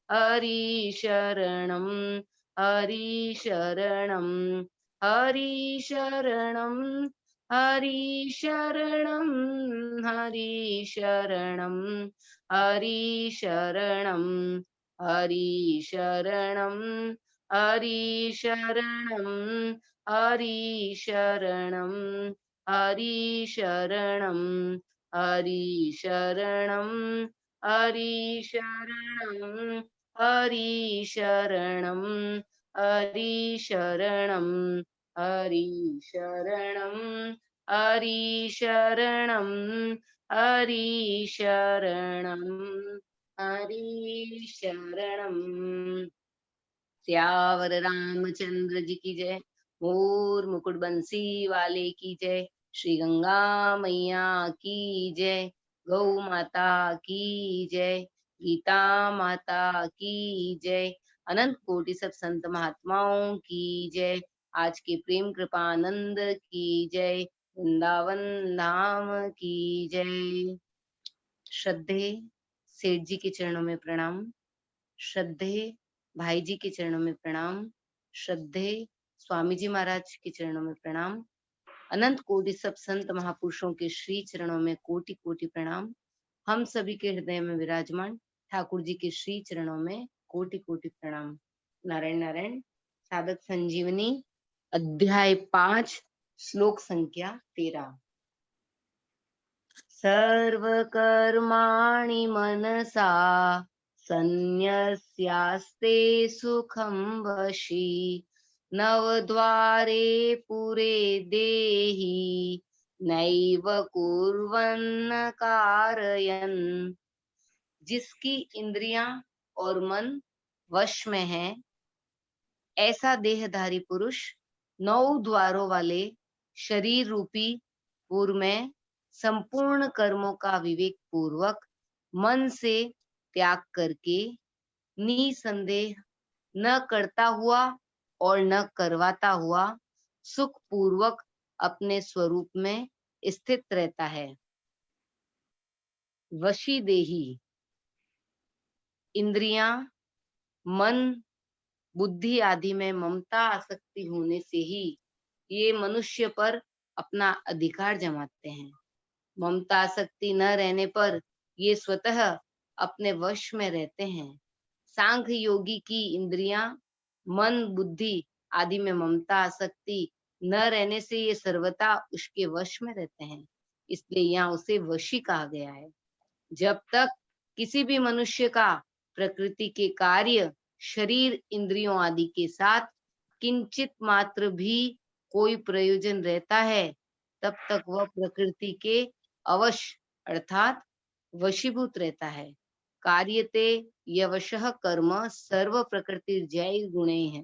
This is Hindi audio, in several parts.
हरि शरणं हरि शरणं हरि शरणं हरि शरणं हरि शरणं हरि शरणं हरि शरणं हरि शरणं हरि शरणं हरि शरणं हरि शरणं हरि शरणं हरि शरणं हरि शरणं हरि शरणं हरि शरणं हरि शरणं हरि शरणं। सियावर रामचंद्र जी की जय। मोर मुकुट बंसी वाले की जय। श्री गंगा मैया की जय। गौ माता की जय। गीता माता की जय। अनंत कोटि सब संत महात्माओं की जय। आज के प्रेम कृपानंद की जय। वृंदावन धाम की जय। श्रद्धे सेठ जी के चरणों में प्रणाम। श्रद्धे भाई जी के चरणों में प्रणाम। श्रद्धे स्वामी जी महाराज के चरणों में प्रणाम। अनंत कोटि सब संत महापुरुषों के श्री चरणों में कोटि कोटि प्रणाम। हम सभी के हृदय में विराजमान ठाकुर जी के श्री चरणों में कोटि कोटि प्रणाम। नारायण नारायण। साधक संजीवनी अध्याय 5 श्लोक संख्या 13। सर्व कर्माणि मनसा संन्यस्यास्ते सुखं वशी नवद्वारे पुरे देहि नैव कुर्वन्न कारयन्। जिसकी इंद्रियां और मन वश में है, ऐसा देहधारी पुरुष 9 द्वारों वाले शरीर रूपी पुर में संपूर्ण कर्मों का विवेक पूर्वक मन से त्याग करके निसंदेह न करता हुआ और न करवाता हुआ सुख पूर्वक अपने स्वरूप में स्थित रहता है। वशी देही इंद्रियां, मन, बुद्धि आदि में ममता आसक्ति होने से ही ये मनुष्य पर अपना अधिकार जमाते हैं। ममता आसक्ति न रहने पर ये स्वतः अपने वश में रहते हैं। सांख्य योगी की इंद्रियां, मन, बुद्धि आदि में ममता आसक्ति न रहने से ये सर्वथा उसके वश में रहते हैं, इसलिए यहाँ उसे वशी कहा गया है। जब तक किसी भी मनुष्य का प्रकृति के कार्य, शरीर, इंद्रियों आदि के साथ किंचित मात्र भी कोई प्रयोजन रहता है, तब तक वह प्रकृति के अवश अर्थात वशीभूत रहता है। कार्यते यवशः कर्म सर्व प्रकृति जय गुणे है।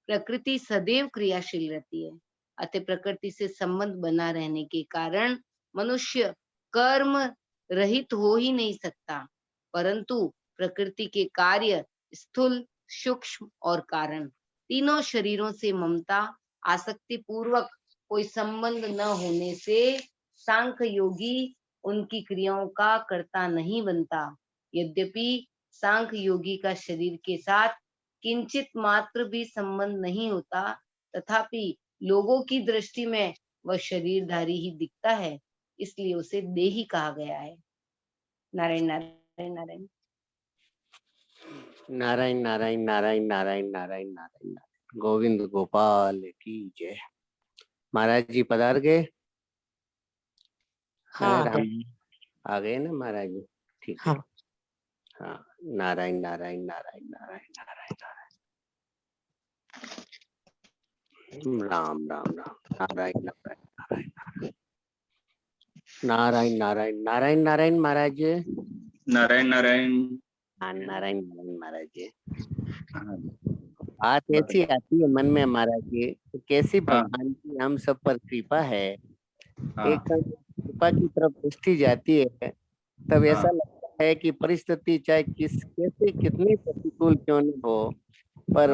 प्रकृति सदैव क्रियाशील रहती है, अतः प्रकृति से संबंध बना रहने के कारण मनुष्य कर्म रहित हो ही नहीं सकता, परंतु प्रकृति के कार्य स्थूल, सूक्ष्म और कारण तीनों शरीरों से ममता आसक्ति पूर्वक कोई संबंध न होने से सांख्य योगी उनकी क्रियाओं का कर्ता नहीं बनता। यद्यपि सांख्य योगी का शरीर के साथ किंचित मात्र भी संबंध नहीं होता, तथापि लोगों की दृष्टि में वह शरीरधारी ही दिखता है, इसलिए उसे देही कहा गया है। नारायण नारायण नारायण नारायण नारायण नारायण नारायण नारायण नारायण। गोविंद गोपाल की जय। महाराज जी पधार गए? हाँ राम आ गए ना महाराज जी? ठीक है। हाँ। हाँ, नारायण नारायण नारायण नारायण नारायण नारायण राम राम राम नारायण नारायण नारायण नारायण नारायण नारायण महाराज जी। नारायण नारायण नारायण नारायण महाराज जी। बात ऐसी आती है मन में महाराज जी, तो कैसी भगवान की हम सब पर कृपा है। एक कृपा की तरफ दृष्टि जाती है, तब ऐसा लगता है कि परिस्थिति चाहे कैसे कितनी प्रतिकूल क्यों न हो, पर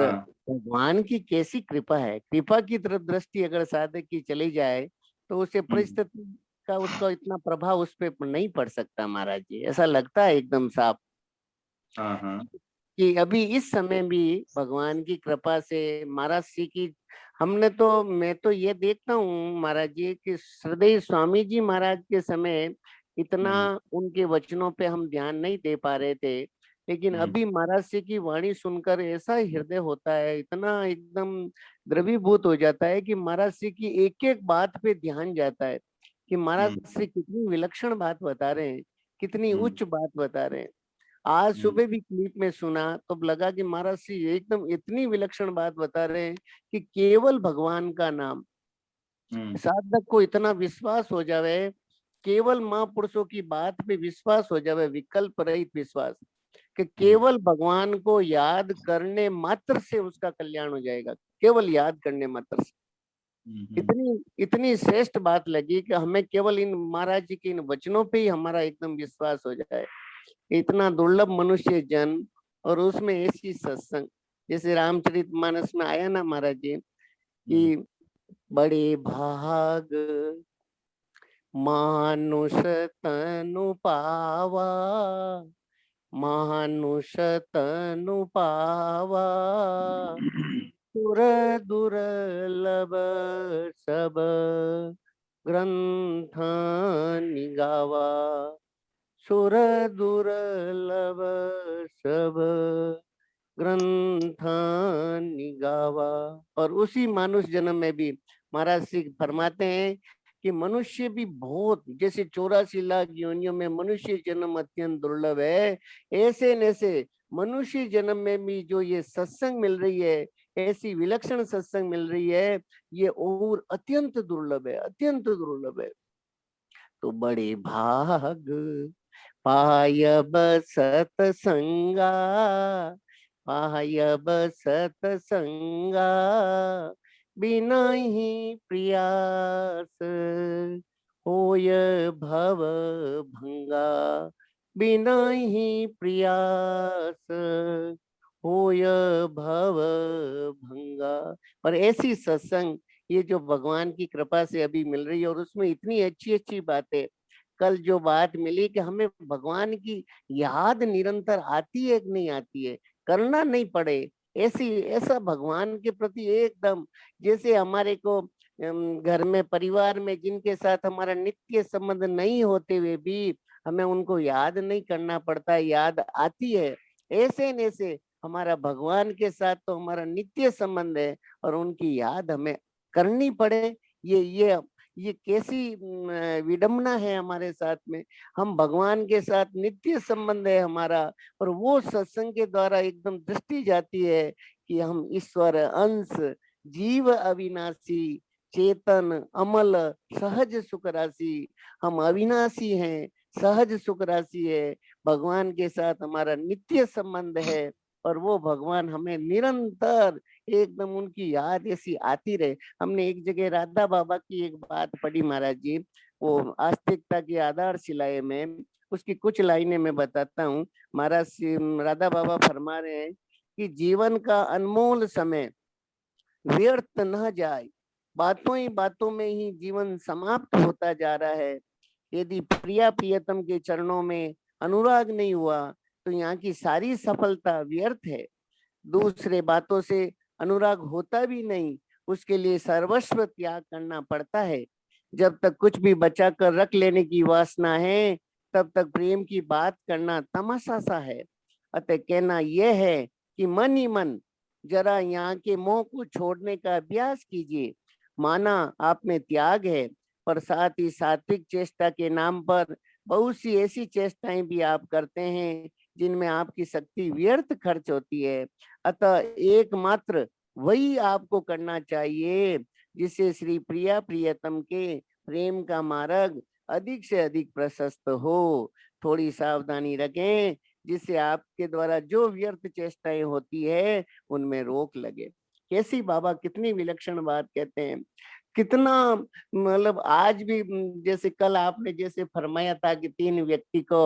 भगवान की कैसी कृपा है। कृपा की तरफ दृष्टि अगर साधक की चली जाए तो उसे परिस्थिति का उसका इतना प्रभाव उस पर नहीं पड़ सकता महाराज जी, ऐसा लगता है एकदम साफ। कि अभी इस समय भी भगवान की कृपा से महाराज जी की मैं तो ये देखता हूँ महाराज जी कि श्रद्धेय स्वामी जी महाराज के समय इतना उनके वचनों पे हम ध्यान नहीं दे पा रहे थे, लेकिन अभी महाराज जी की वाणी सुनकर ऐसा हृदय होता है, इतना एकदम द्रवीभूत हो जाता है कि महाराज जी की एक एक बात पे ध्यान जाता है कि महाराज जी कितनी विलक्षण बात बता रहे हैं, कितनी उच्च बात बता रहे हैं। आज सुबह भी क्लिप में सुना तो लगा कि महाराज जी एकदम इतनी विलक्षण बात बता रहे हैं कि केवल भगवान का नाम, साधक को इतना विश्वास हो जावे, केवल महापुरुषों की बात पे विश्वास हो जावे, विकल्प रहित विश्वास, कि केवल भगवान को याद करने मात्र से उसका कल्याण हो जाएगा, केवल याद करने मात्र से। इतनी इतनी श्रेष्ठ बात लगी कि हमें केवल इन महाराज जी के इन वचनों पे ही हमारा एकदम विश्वास हो जाए। इतना दुर्लभ मनुष्य जन्म और उसमें ऐसी सत्संग, जैसे रामचरितमानस में आया ना महाराज जी कि बड़े भाग मानुष तनु पावा, मानुष तनु पावा, सुर दुर्लभ सब ग्रंथ निगावा, सुर दुर्लभ सब ग्रंथ निगावा। और उसी मानुष जन्म में भी महाराज सिंह फरमाते हैं कि मनुष्य भी बहुत, जैसे 84 लाख योनियों में मनुष्य जन्म अत्यंत दुर्लभ है, ऐसे न ऐसे मनुष्य जन्म में भी जो ये सत्संग मिल रही है, ऐसी विलक्षण सत्संग मिल रही है, ये और अत्यंत दुर्लभ है, अत्यंत दुर्लभ है। तो बड़े भाग पायब सतसंगा, पायब सतसंगा, बिना ही प्रयास होय भव भंगा, बिना ही प्रयास होय भव भंगा। और ऐसी सत्संग ये जो भगवान की कृपा से अभी मिल रही है, और उसमें इतनी अच्छी अच्छी बातें, कल जो बात मिली कि हमें भगवान की याद निरंतर आती है कि नहीं आती है, करना नहीं पड़े, ऐसी ऐसा भगवान के प्रति एकदम, जैसे हमारे को घर में परिवार में जिनके साथ हमारा नित्य संबंध नहीं होते हुए भी हमें उनको याद नहीं करना पड़ता, याद आती है, ऐसे न ऐसे हमारा भगवान के साथ तो हमारा नित्य संबंध है और उनकी याद हमें करनी पड़े। ये कैसी विडम्बना है हमारे साथ में। हम भगवान के साथ नित्य संबंध है हमारा, और वो सत्संग के द्वारा एकदम दृष्टि जाती है कि हम ईश्वर अंश, जीव अविनाशी, चेतन अमल, सहज सुख राशि, हम अविनाशी हैं, सहज सुख राशि है, भगवान के साथ हमारा नित्य संबंध है, और वो भगवान हमें निरंतर एकदम उनकी याद ऐसी आती रहे। हमने एक जगह राधा बाबा की एक बात पढ़ी महाराज जी, वो आस्तिकता की आधारशिलाएं में, उसकी कुछ लाइनें मैं बताता हूँ। महाराज राधा बाबा फरमा रहे हैं कि जीवन का अनमोल समय व्यर्थ न जाए, बातों ही बातों में ही जीवन समाप्त होता जा रहा है। यदि प्रिया प्रियतम के चरणों में अनुराग नहीं हुआ तो यहाँ की सारी सफलता व्यर्थ है। दूसरे बातों से अनुराग होता भी नहीं, उसके लिए सर्वस्व त्याग करना पड़ता है। जब तक कुछ भी बचा कर रख लेने की वासना है, तब तक प्रेम की बात करना तमाशा सा है। अतः कहना यह है कि मन ही मन जरा यहाँ के मोह को छोड़ने का अभ्यास कीजिए। माना आप में त्याग है, पर साथ ही सात्विक चेष्टा के नाम पर बहुत सी ऐसी चेष्टाएं भी आप करते हैं जिनमें आपकी शक्ति व्यर्थ खर्च होती है। अतः एकमात्र वही आपको करना चाहिए जिससे श्री प्रिया प्रियतम के प्रेम का मार्ग अधिक से अधिक प्रशस्त हो। थोड़ी सावधानी रखें जिससे आपके द्वारा जो व्यर्थ चेष्टाएं होती है उनमें रोक लगे। कैसी बाबा कितनी विलक्षण बात कहते हैं, कितना मतलब आज भी जैसे कल आपने जैसे फरमाया था कि 3 व्यक्ति को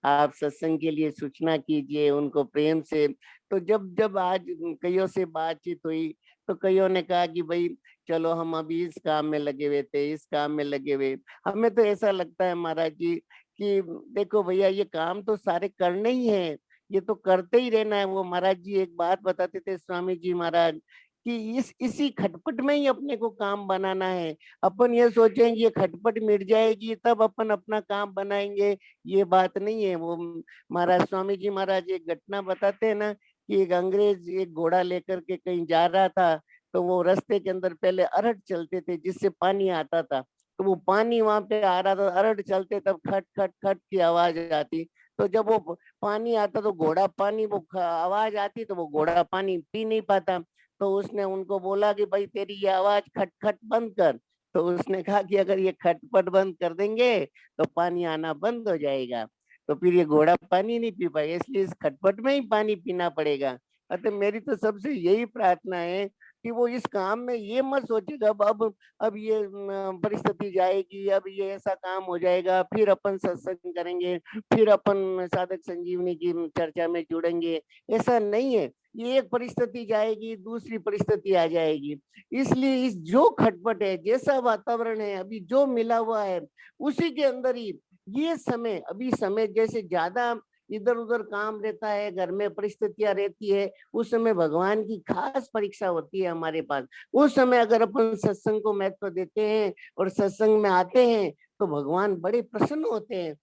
आप सत्संग के लिए सूचना कीजिए, उनको प्रेम से। तो जब जब आज कईयों से बातचीत हुई तो कईयों ने कहा कि भाई चलो हम अभी इस काम में लगे हुए थे, इस काम में लगे हुए। हमें तो ऐसा लगता है महाराज जी कि देखो भैया ये काम तो सारे करने ही है, ये तो करते ही रहना है। वो महाराज जी एक बात बताते थे स्वामी जी महाराज कि इसी खटपट में ही अपने को काम बनाना है। अपन ये सोचेंगे ये खटपट मिट जाएगी तब अपन अपना काम बनाएंगे, ये बात नहीं है। वो महाराज स्वामी जी महाराज एक घटना बताते हैं ना कि एक अंग्रेज एक घोड़ा लेकर के कहीं जा रहा था, तो वो रास्ते के अंदर पहले अरहट चलते थे जिससे पानी आता था, तो वो पानी वहां पे आ रहा था, अरहट चलते तब खट खट खट की आवाज आती। तो जब वो पानी आता तो घोड़ा पानी वो आवाज आती तो वो घोड़ा पानी पी नहीं पाता। तो उसने उनको बोला कि भाई तेरी ये आवाज खटखट बंद कर। तो उसने कहा कि अगर ये खटपट बंद कर देंगे तो पानी आना बंद हो जाएगा, तो फिर ये घोड़ा पानी नहीं पी पाएगा, इसलिए इस खटपट में ही पानी पीना पड़ेगा। अतः मेरी तो सबसे यही प्रार्थना है कि वो इस काम में ये मत सोचेगा अब ये परिस्थिति जाएगी, अब ये ऐसा काम हो जाएगा, फिर अपन सत्संग करेंगे, फिर अपन साधक संजीवनी की चर्चा में जुड़ेंगे। ऐसा नहीं है, ये एक परिस्थिति जाएगी दूसरी परिस्थिति आ जाएगी। इसलिए इस जो खटपट है, जैसा वातावरण है अभी जो मिला हुआ है, उसी के अंदर ही ये समय, अभी समय जैसे ज्यादा इधर उधर काम रहता है, घर में परिस्थितियां रहती है, उस समय भगवान की खास परीक्षा होती है हमारे पास। उस समय अगर अपन सत्संग को महत्व देते हैं और सत्संग में आते हैं तो भगवान बड़े प्रसन्न होते हैं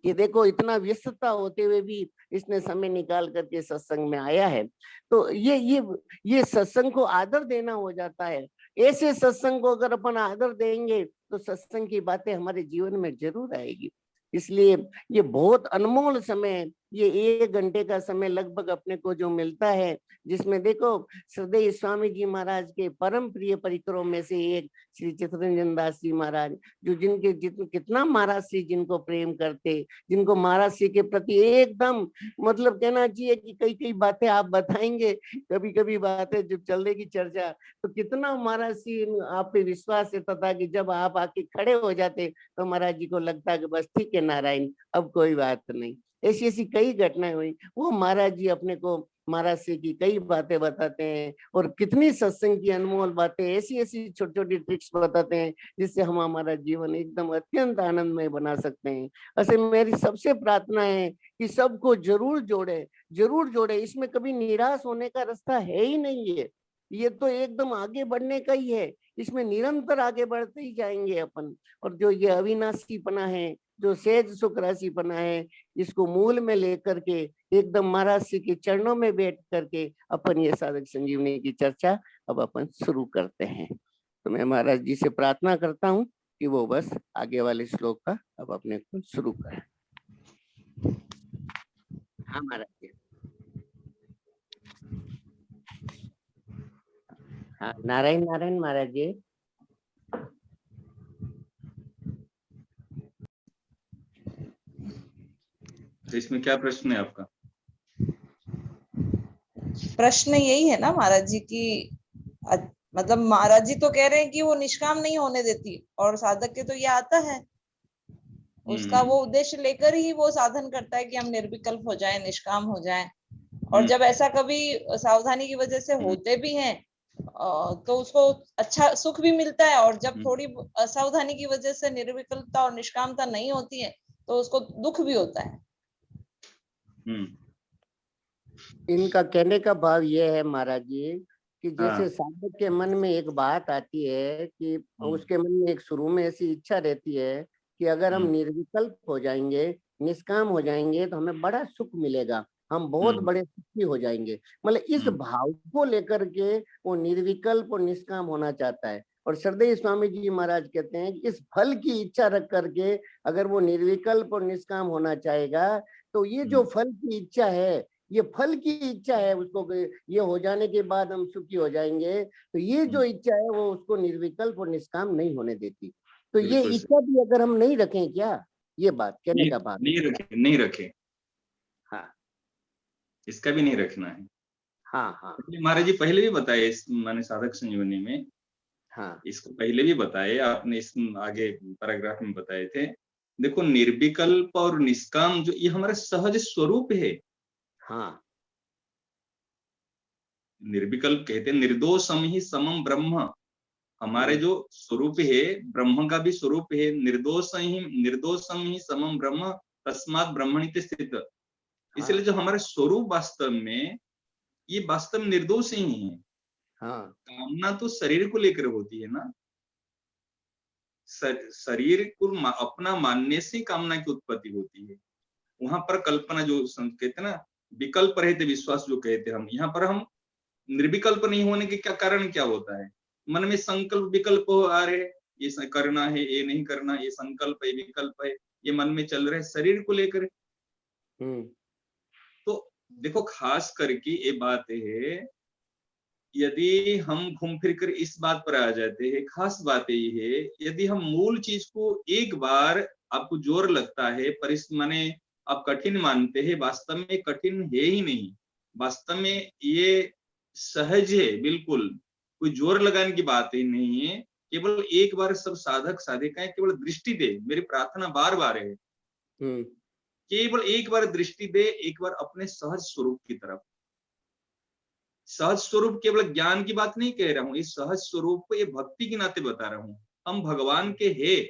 कि देखो इतना व्यस्तता होते हुए भी इसने समय निकाल करके सत्संग में आया है। तो ये सत्संग को आदर देना हो जाता है। ऐसे सत्संग को अगर अपन आदर देंगे तो सत्संग की बातें हमारे जीवन में जरूर आएगी। इसलिए ये बहुत अनमोल समय है, ये 1 घंटे का समय लगभग अपने को जो मिलता है, जिसमें देखो श्रद्धेय स्वामी जी महाराज के परम प्रिय परिकरों में से एक श्री चित्तरंजन दास जी महाराज, जो कितना महाराज श्री जिनको प्रेम करते, जिनको महाराज श्री के प्रति एकदम मतलब कहना चाहिए कि कई कई बातें आप बताएंगे, कभी कभी बातें जब चलेगी चर्चा तो कितना महाराज श्री आप पे विश्वास रहता था कि जब आप आके खड़े हो जाते तो महाराज जी को लगता कि बस ठीक है नारायण, अब कोई बात नहीं। ऐसी ऐसी कई घटनाएं हुई। वो महाराज जी अपने को महाराज से की कई बातें बताते हैं और कितनी सत्संग की अनमोल बातें, ऐसी ऐसी छोटी छोटी ट्रिक्स बताते हैं जिससे हम हमारा जीवन एकदम अत्यंत आनंदमय बना सकते हैं। ऐसे मेरी सबसे प्रार्थना है कि सबको जरूर जोड़े, जरूर जोड़े। इसमें कभी निराश होने का रास्ता है ही नहीं है, ये तो एकदम आगे बढ़ने का ही है। इसमें निरंतर आगे बढ़ते ही जाएंगे अपन। और जो ये अविनाशीपना है, जो सहज सुख राशिपना है, इसको मूल में लेकर के एकदम महाराज जी के चरणों में बैठ करके अपन ये साधक संजीवनी की चर्चा अब अपन शुरू करते हैं। तो मैं महाराज जी से प्रार्थना करता हूँ कि वो बस आगे वाले श्लोक का अब अपने को शुरू करें। हाँ महाराज जी। हाँ नारायण नारायण महाराज जी। तो इसमें क्या प्रश्न है आपका? प्रश्न यही है ना महाराज जी की, मतलब महाराज जी तो कह रहे हैं कि वो निष्काम नहीं होने देती, और साधक के तो ये आता है, उसका वो उद्देश्य लेकर ही वो साधन करता है कि हम निर्विकल्प हो जाएं, निष्काम हो जाएं। और जब ऐसा कभी सावधानी की वजह से होते भी हैं तो उसको अच्छा सुख भी मिलता है, और जब थोड़ी असावधानी की वजह से निर्विकल्पता और निष्कामता नहीं होती है तो उसको दुख भी होता है। इनका कहने का भाव ये है महाराज जी कि जैसे साधक के मन में एक बात आती है कि उसके मन में एक शुरू में ऐसी इच्छा रहती है कि अगर हम निर्विकल्प हो जाएंगे, निष्काम हो जाएंगे तो हमें बड़ा सुख मिलेगा, हम बहुत बड़े सुखी हो जाएंगे। मतलब इस भाव को लेकर के वो निर्विकल्प और निष्काम होना चाहता है। और श्रद्धेय स्वामी जी महाराज कहते हैं कि इस फल की इच्छा रख करके अगर वो निर्विकल्प और निष्काम होना चाहेगा तो ये जो फल की इच्छा है, ये फल की इच्छा है उसको, ये हो जाने के बाद हम सुखी हो जाएंगे, तो ये जो इच्छा है वो उसको निर्विकल्प और निष्काम नहीं होने देती। तो ये इच्छा भी अगर हम नहीं रखें, क्या ये बात कहने का बात नहीं रखे। हाँ इसका भी नहीं रखना है। हाँ हाँ महाराज जी पहले भी बताए इस माने साधक संजीवनी में, हाँ इसको पहले भी बताए आपने, इस आगे पैराग्राफ में बताए थे। देखो निर्विकल्प और निष्काम जो ये हमारा सहज स्वरूप है। हाँ निर्विकल्प कहते हैं निर्दोषम ही समम ब्रह्म, हमारे जो स्वरूप है ब्रह्म का भी स्वरूप है निर्दोषम ही समम ब्रह्म तस्मात् ब्रह्मणि स्थित। इसलिए जो हमारा स्वरूप वास्तव में ये वास्तव में निर्दोष ही है। हाँ कामना तो शरीर को लेकर होती है ना, शरीर को अपना मानने से कामना की उत्पत्ति होती है। वहां पर कल्पना जो कहते हैं ना, विकल्प रहित विश्वास जो कहते हैं हम, यहाँ पर हम निर्विकल्प नहीं होने के क्या कारण क्या होता है? मन में संकल्प विकल्प आ रहे, ये करना है, ये नहीं करना, ये संकल्प है, विकल्प है, ये मन में चल रहे शरीर को लेकर। तो देखो खास करके ये बात है, यदि हम घूम फिर कर इस बात पर आ जाते हैं, खास बात ये है, यदि हम मूल चीज को एक बार आपको जोर लगता है, माने आप कठिन मानते हैं, वास्तव में कठिन है ही नहीं, वास्तव में ये सहज है, बिल्कुल कोई जोर लगाने की बात ही नहीं है। केवल एक बार सब साधक साधिकाएं केवल दृष्टि दे, मेरी प्रार्थना बार बार है, केवल एक बार दृष्टि दे, एक बार अपने सहज स्वरूप की तरफ। सहज स्वरूप केवल ज्ञान की बात नहीं कह रहा हूं, इस सहज स्वरूप को ये भक्ति के नाते बता रहा हूं। हम भगवान के हैं,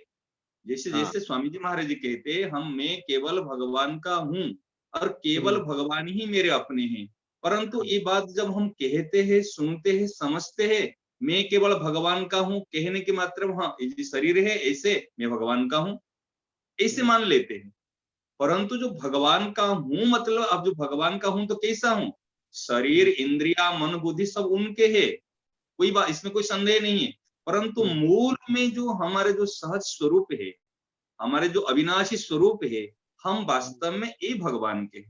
जैसे जैसे स्वामी जी महाराज जी कहते, हम मैं केवल भगवान का हूं और केवल भगवान ही मेरे अपने हैं। परंतु ये बात जब हम कहते हैं, सुनते हैं, समझते हैं, मैं केवल भगवान का हूं कहने के मात्र हाँ ये शरीर है ऐसे मैं भगवान का हूं ऐसे मान लेते हैं। परंतु जो भगवान का हूं मतलब, अब जो भगवान का हूं तो कैसा हूं? शरीर, इंद्रिया, मन, बुद्धि सब उनके है, कोई बात इसमें कोई संदेह नहीं है। परंतु मूल में जो हमारे जो सहज स्वरूप है, हमारे जो अविनाशी स्वरूप है, हम वास्तव में ये भगवान के।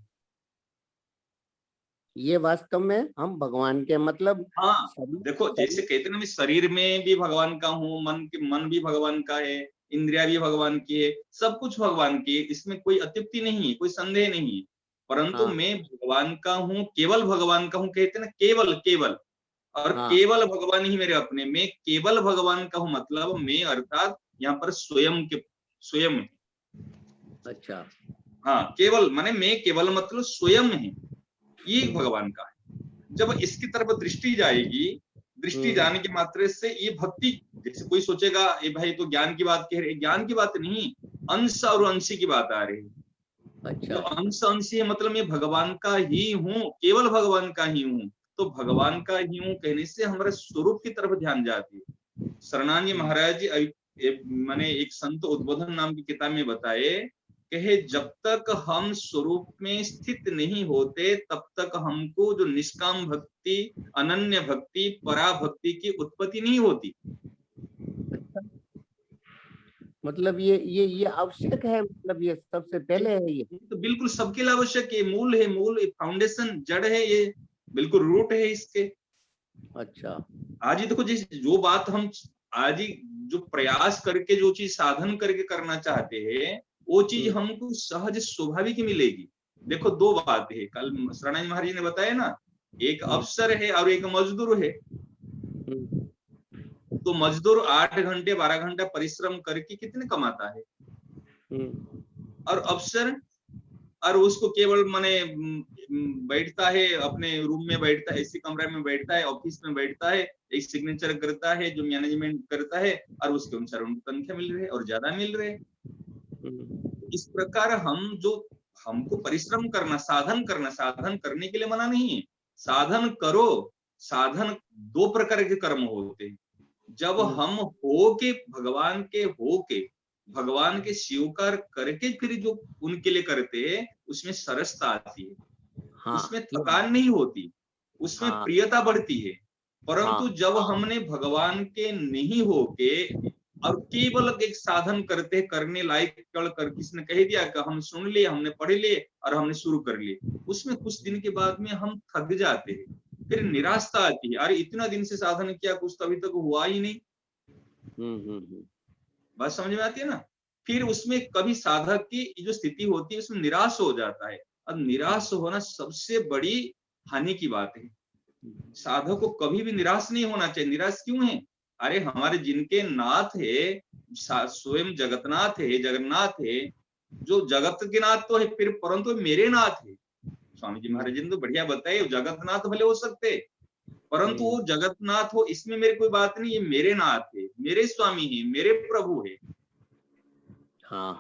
ये वास्तव में हम भगवान के मतलब। हाँ देखो जैसे कहते ना, मैं शरीर में भी भगवान का हूँ, मन भी भगवान का है, इंद्रिया भी भगवान की है, सब कुछ भगवान की है, इसमें कोई अत्युक्ति नहीं है, कोई संदेह नहीं है। परंतु मैं भगवान का हूँ, केवल भगवान का हूँ, कहते ना केवल केवल, और केवल भगवान ही मेरे अपने। मैं केवल भगवान का हूँ मतलब मैं अर्थात यहाँ पर स्वयं के स्वयं है। अच्छा हाँ केवल माने मैं केवल मतलब स्वयं है, ये भगवान का है। जब इसकी तरफ दृष्टि जाएगी, दृष्टि जाने के मात्र से ये भक्ति, जैसे कोई सोचेगा ये भाई तो ज्ञान की बात कह रहे, ज्ञान की बात नहीं, अंश और अंशी की बात आ रही है। अच्छा। जो अंश अंशी है मतलब मैं भगवान का ही हूँ, केवल भगवान का ही हूँ। तो भगवान का ही हूँ कहने से हमारे स्वरूप की तरफ ध्यान जाती है। शरणानंद महाराज माने एक संत उद्बोधन नाम की किताब में बताए, कहे जब तक हम स्वरूप में स्थित नहीं होते तब तक हमको जो निष्काम भक्ति, अनन्य भक्ति, पराभक्ति की उत्पत्ति नहीं होती। मतलब ये आवश्यक है, मतलब ये सबसे पहले है, ये तो बिल्कुल सबके लिए आवश्यक है, मूल है, मूल फाउंडेशन, जड़ है, ये बिल्कुल रूट है इसके। अच्छा आज ही देखो जिस जो बात हम आज ही जो प्रयास करके जो चीज साधन करके करना चाहते हैं, वो चीज हमको सहज स्वाभाविक मिलेगी। देखो दो बात है, कल शरणानंद महाराज जी ने बताया ना, एक अफसर है और एक मजदूर है। तो मजदूर 8 घंटे 12 घंटा परिश्रम करके कितने कमाता है, और अफसर और उसको केवल माने बैठता है, अपने रूम में बैठता है, इसी कमरे में बैठता है, ऑफिस में बैठता है, एक सिग्नेचर करता है जो मैनेजमेंट करता है, और उसके अनुसार उनको तनख्वाह मिल रही है और ज्यादा मिल रहे हैं। इस प्रकार हम जो हमको परिश्रम करना, साधन करने के लिए मना नहीं है, साधन करो। साधन दो प्रकार के कर्म होते हैं, जब हम हो के भगवान के स्वीकार करके फिर जो उनके लिए करते हैं, उसमें सरसता आती है, उसमें थकान नहीं होती, उसमें प्रियता बढ़ती है। परंतु जब हमने भगवान के नहीं होके और केवल एक साधन करते करने लायक कर किसी ने कह दिया कि हम सुन लिए, हमने पढ़ लिए और हमने शुरू कर लिए, उसमें कुछ दिन के बाद में हम थक जाते हैं, फिर निराशा आती है, अरे इतना दिन से साधन किया, कुछ तो अभी तक हुआ ही नहीं। बात समझ में आती है ना? फिर उसमें कभी साधक की जो स्थिति होती है उसमें निराश हो जाता है, और निराश होना सबसे बड़ी हानि की बात है। साधक को कभी भी निराश नहीं होना चाहिए। निराश क्यों है? अरे हमारे जिनके नाथ है, स्वयं जगतनाथ है, जगन्नाथ है, जो जगत के नाथ तो है, फिर परंतु मेरे नाथ है। स्वामी जी महाराज जी ने तो बढ़िया बताया, जगतनाथ भले हो सकते परंतु वो जगतनाथ हो इसमें मेरी कोई बात नहीं, ये मेरे नाथ है, मेरे स्वामी है, मेरे प्रभु है,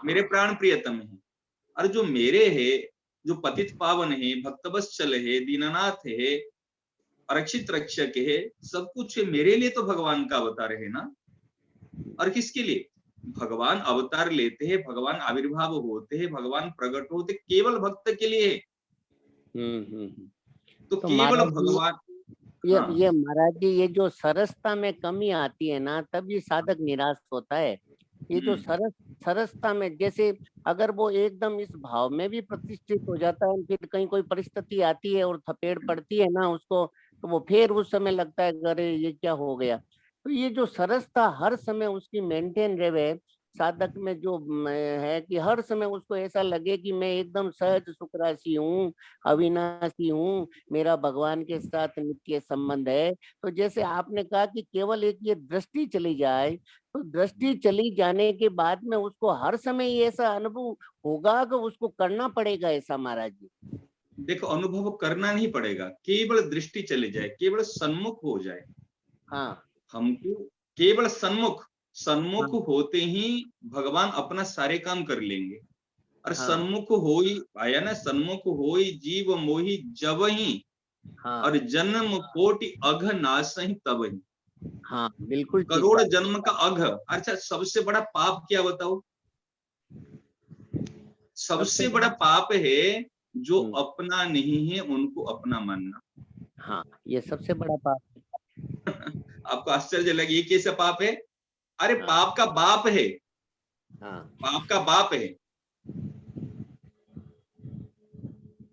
मेरे प्राण प्रियतम है। और जो मेरे है जो पतित पावन है, भक्तवत्सल है, दीननाथ है, आरक्षित रक्षक है, सब कुछ है, मेरे लिए तो भगवान का अवतार है ना। और किसके लिए? भगवान अवतार लेते हैं, भगवान आविर्भाव होते हैं, भगवान प्रकट होते केवल भक्त के लिए है। तो केवल महाराज भगवान, ये महाराज जी, ये जो सरसता में कमी आती है ना, तब ये साधक निराश होता है। ये जो सरसता में, जैसे अगर वो एकदम इस भाव में भी प्रतिष्ठित हो जाता है, फिर कहीं कोई परिस्थिति आती है और थपेड़ पड़ती है ना उसको, तो वो फिर उस समय लगता है अरे ये क्या हो गया। तो ये जो सरसता हर समय उसकी मेंटेन रहे साधक में, जो है कि हर समय उसको ऐसा लगे कि मैं एकदम सहज सुखरासी हूँ, अविनाशी हूँ, मेरा भगवान के साथ नित्य संबंध है। तो जैसे आपने कहा कि केवल एक ये दृष्टि चली जाए, तो दृष्टि चली जाने के बाद में उसको हर समय ये ऐसा अनुभव होगा कि उसको करना पड़ेगा ऐसा महाराज जी? देखो, अनुभव करना नहीं पड़ेगा, केवल दृष्टि चले जाए, केवल सन्मुख हो जाए। हाँ, हमको केवल सन्मुख होते ही भगवान अपना सारे काम कर लेंगे। और सन्मुख होई आया ना, सन्मुख होई जीव मोही जब ही, और जन्म कोटि अघ नासहि तब ही। हाँ, बिल्कुल करोड़ जन्म का अघ। अच्छा, सबसे बड़ा पाप क्या बताओ? सबसे बड़ा पाप है जो अपना नहीं है उनको अपना मानना। हाँ, ये सबसे बड़ा पाप। आपको आश्चर्य लगे, ये कैसा पाप है? अरे पाप का बाप है। पाप का बाप है।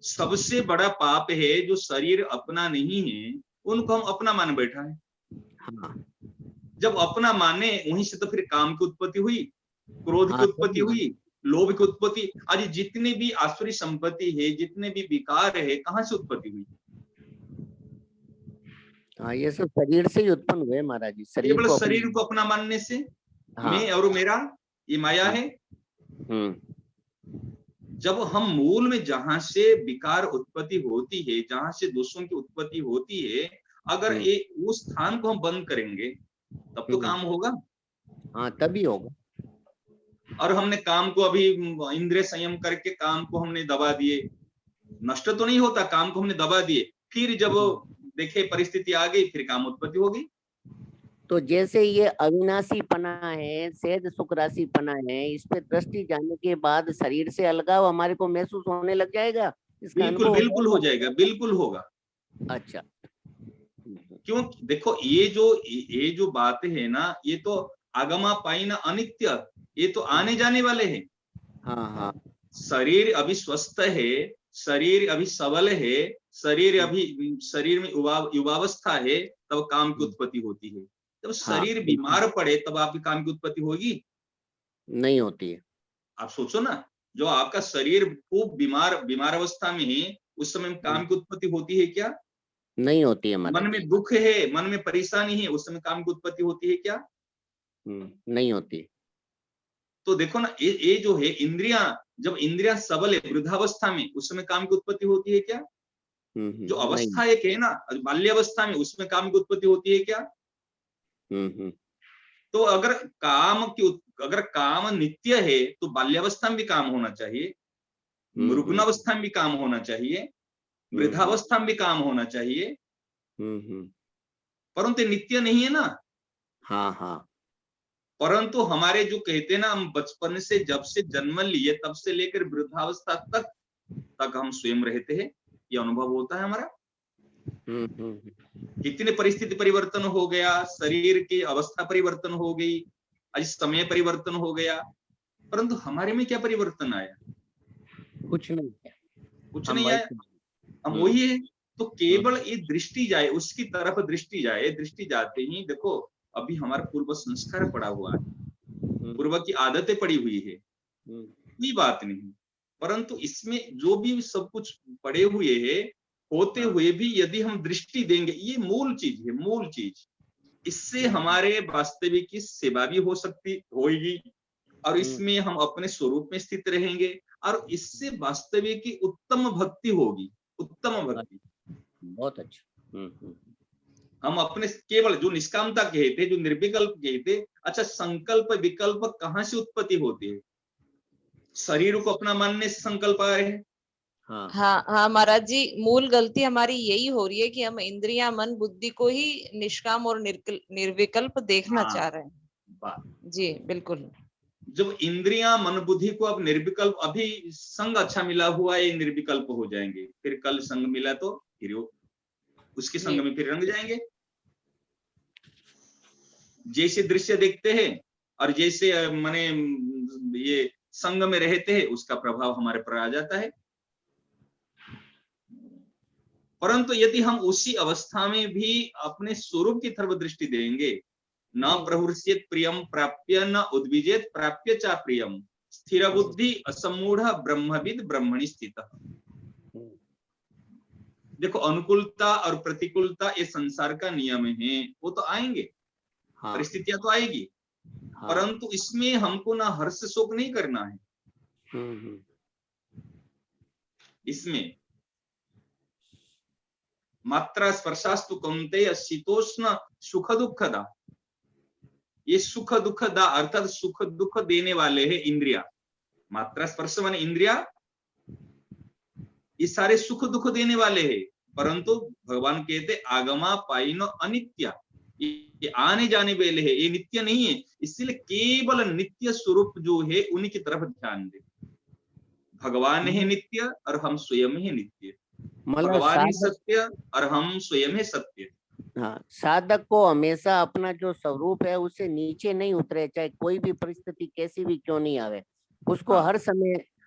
सबसे बड़ा पाप है जो शरीर अपना नहीं है उनको हम अपना मान बैठा है। जब अपना माने, वहीं से तो फिर काम की उत्पत्ति हुई, क्रोध की उत्पत्ति हुई, लोभ की उत्पत्ति। आज जितने भी आसुरी संपत्ति है, जितने भी विकार है, कहाँ से उत्पत्ति हुई? हाँ, ये सब शरीर से ही उत्पन्न हुए महाराज जी। केवल शरीर को अपना मानने से। मैं और मेरा, ये माया है। जब हम मूल में जहां से विकार उत्पत्ति होती है, जहां से दोषों की उत्पत्ति होती है, अगर उस स्थान को हम बंद करेंगे तब तो काम होगा। हाँ, तभी होगा। और हमने काम को अभी इंद्रिय संयम करके काम को हमने दबा दिए, नष्ट तो नहीं होता, काम को हमने दबा दिए, फिर जब देखे परिस्थिति आ गई, फिर काम उत्पत्ति होगी। तो जैसे ये अविनाशी पना है, सहज सुख राशि पना है, इस पे दृष्टि जाने के बाद शरीर से अलगाव हमारे को महसूस होने लग जाएगा। इसका बिल्कुल बिल्कुल हो जाएगा, बिल्कुल होगा। अच्छा, क्यों? देखो, ये जो बात है ना, ये तो आगमा पाइना अनित्य, ये तो आने जाने वाले हैं। हाँ। शरीर अभी स्वस्थ है, शरीर अभी सबल है, शरीर में युवावस्था है, तब काम की उत्पत्ति होती है। जब शरीर बीमार पड़े तब आपकी काम की उत्पत्ति होगी? नहीं होती है। आप सोचो ना, जो आपका शरीर खूब बीमार अवस्था में है, उस समय काम की उत्पत्ति होती है क्या? नहीं होती है। मन में दुख है, मन में परेशानी है, उस समय काम की उत्पत्ति होती है क्या? नहीं होती। तो देखो ना, ये जो है इंद्रियां, जब इंद्रियां सबल है वृद्धावस्था में, उस समय काम की उत्पत्ति होती है क्या? जो अवस्था एक है ना, बाल्यावस्था में, उसमें काम की उत्पत्ति होती है क्या? तो अगर काम नित्य है तो बाल्यावस्था में भी काम होना चाहिए, मृगुणावस्था में भी काम होना चाहिए, वृद्धावस्था में भी काम होना चाहिए, परंतु नित्य नहीं है ना। हाँ। परंतु हमारे जो कहते हैं ना, हम बचपन से जब से जन्म लिए तब से लेकर वृद्धावस्था तक हम स्वयं रहते हैं, ये अनुभव होता है हमारा। कितने परिस्थिति परिवर्तन हो गया, शरीर की अवस्था परिवर्तन हो गई, आज समय परिवर्तन हो गया, परंतु हमारे में क्या परिवर्तन आया? कुछ नहीं आया, हम वही है। तो केवल ये दृष्टि जाए, उसकी तरफ दृष्टि जाए, दृष्टि जाते ही देखो, अभी हमारा पूर्व संस्कार पड़ा हुआ है, पूर्व की आदतें पड़ी हुई है, कोई बात नहीं, परंतु इसमें जो भी सब कुछ पड़े हुए है, होते हुए भी यदि हम दृष्टि देंगे, ये मूल चीज है, मूल चीज। इससे हमारे वास्तविक की सेवा भी हो सकती होगी, और इसमें हम अपने स्वरूप में स्थित रहेंगे, और इससे वास्तविक की उत्तम भक्ति होगी, उत्तम भक्ति। बहुत अच्छा। हम अपने केवल जो निष्कामता कहते, जो निर्विकल्प कहते, अच्छा संकल्प विकल्प कहाँ से उत्पत्ति होती है? शरीर को अपना मानने से संकल्प आ रहे हैं, हाँ हाँ हाँ महाराज जी, मूल गलती हमारी यही हो रही है कि हम इंद्रियां, मन, बुद्धि को ही निष्काम और निर्विकल्प देखना हाँ, चाह रहे हैं। बात जी बिल्कुल। जब इंद्रियां मन बुद्धि को अब निर्विकल्प, अभी संग अच्छा मिला हुआ है, ये निर्विकल्प हो जाएंगे, फिर कल संग मिला तो फिर उसके जी संग में फिर रंग जाएंगे। जैसे दृश्य देखते हैं और जैसे माने ये संग में रहते हैं, उसका प्रभाव हमारे पर आ जाता है। परंतु यदि हम उसी अवस्था में भी अपने स्वरूप की तरफ दृष्टि देंगे, न जी प्रहृष्येत प्रियम प्राप्य न उद्विजेत प्राप्य चा प्रियम, स्थिर बुद्धि असमूढ़ ब्रह्मविद ब्रह्मणि स्थित। देखो, अनुकूलता और प्रतिकूलता ये संसार का नियम है, वो तो आएंगे, हाँ परिस्थितियां तो आएगी, हाँ परंतु इसमें हमको ना हर्ष शोक नहीं करना है। हम्म। इसमें मात्रा स्पर्शास्तु कौन्तेय शीतोष्ण सुख दुखदा, ये सुख दुखदा अर्थात सुख दुख देने वाले हैं इंद्रिया। मात्रा स्पर्श माने इंद्रिया, ये सारे सुख दुख देने वाले हैं, परंतु भगवान कहते आगमा पाइनो अनित्य, ये आने जाने वाले है, ये नित्य नहीं है। इसलिए केवल नित्य स्वरूप जो है उन्हीं की तरफ ध्यान दे। भगवान है नित्य और हम स्वयं ही नित्य, मतलब भगवान ही साधक, सत्य और हम स्वयं ही सत्य। हाँ, साधक को हमेशा अपना जो स्वरूप है उससे नीचे नहीं उतरे, चाहे कोई भी परिस्थिति कैसी भी क्यों नहीं आवे, उसको हाँ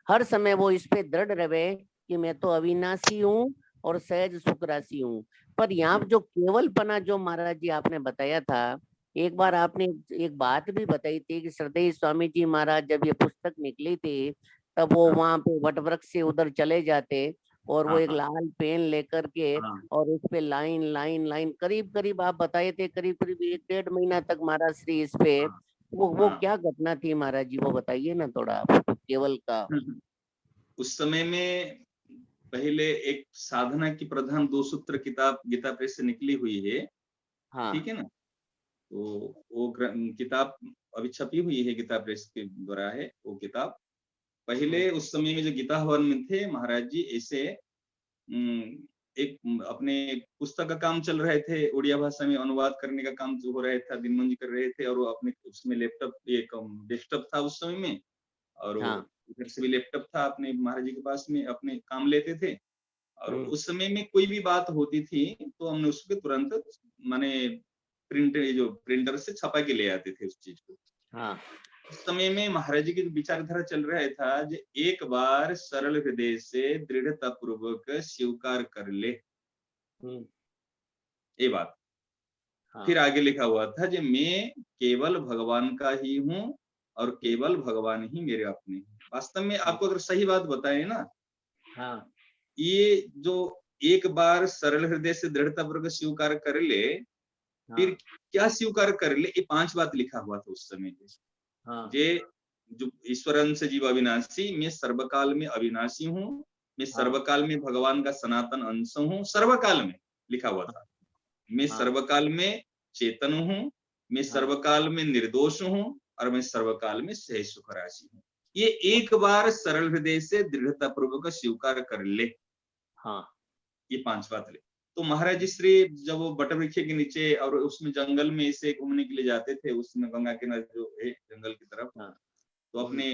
हर समय वो इस पे दृढ़ रहे कि मैं तो अविनाशी हूँ और सहज सुख राशि हूँ। पर यहाँ जो केवलपना जो महाराज जी आपने बताया था, एक बार आपने एक बात भी बताई थी कि श्रद्धेय स्वामी जी महाराज जब ये पुस्तक निकली थी, तब वो हाँ वहां पे वट वृक्ष से उधर चले जाते और वो हाँ एक हाँ लाल पेन लेकर के हाँ और उस पे लाइन लाइन लाइन करीब करीब आप बताए थे करीब करीब 1-1.5 महीना तक महाराज श्री इस पे, हाँ वो हाँ। क्या घटना थी महाराज जी, वो बताइए ना थोड़ा आप केवल का। उस समय में पहले एक साधना की प्रधान 2 सूत्र किताब गीता प्रेस से निकली हुई है, हाँ ठीक है ना। तो वो किताब अभी छपी हुई है, गीता प्रेस के द्वारा है वो किताब। पहले उस समय में जो गीता हवन में थे महाराज जी, ऐसे एक अपने पुस्तक का काम चल रहे थे, उड़िया भाषा में अनुवाद करने का काम जो हो रहा था, दिनमन जी कर रहे थे, और वो अपने उसमें लैपटॉप, एक डेस्कटॉप था उस समय में, और वो हाँ इधर से भी लैपटॉप था अपने महाराज जी के पास में, अपने काम लेते थे। और हम्म, उस समय में कोई भी बात होती थी तो हमने उसको तुरंत माने जो प्रिंटर से छपा के ले आते थे उस चीज को। हाँ उस समय में महाराज जी की विचारधारा चल रहा था, जो एक बार सरल हृदय से दृढ़ता पूर्वक स्वीकार कर ले, हम्म, ये बात। हाँ फिर आगे लिखा हुआ था, जो मैं केवल भगवान का ही हूँ और केवल भगवान ही मेरे अपने हैं। वास्तव में आपको अगर सही बात बताए ना, हाँ ये जो एक बार सरल हृदय से दृढ़ता पूर्वक स्वीकार कर ले, फिर हाँ क्या स्वीकार कर ले, ये 5 बात लिखा हुआ था उस समय। हाँ जे जो ईश्वर अंश जीव अविनाशी, मैं सर्वकाल में अविनाशी हूँ, मैं हाँ सर्वकाल में भगवान का सनातन अंश हूँ, सर्वकाल में लिखा हुआ था। मैं हाँ सर्वकाल में चेतन हूँ, मैं हाँ सर्वकाल में निर्दोष हूँ, और मैं सर्वकाल में सहज सुख राशि हूँ। ये एक बार सरल हृदय से दृढ़ता पूर्वक स्वीकार कर ले, हाँ ये 5 बात ले। तो महाराज जी श्री जब वो बट वृक्ष के नीचे और उसमें जंगल में इसे घूमने के लिए जाते थे, उसमें गंगा किनारे जो है जंगल की तरफ, हाँ तो अपने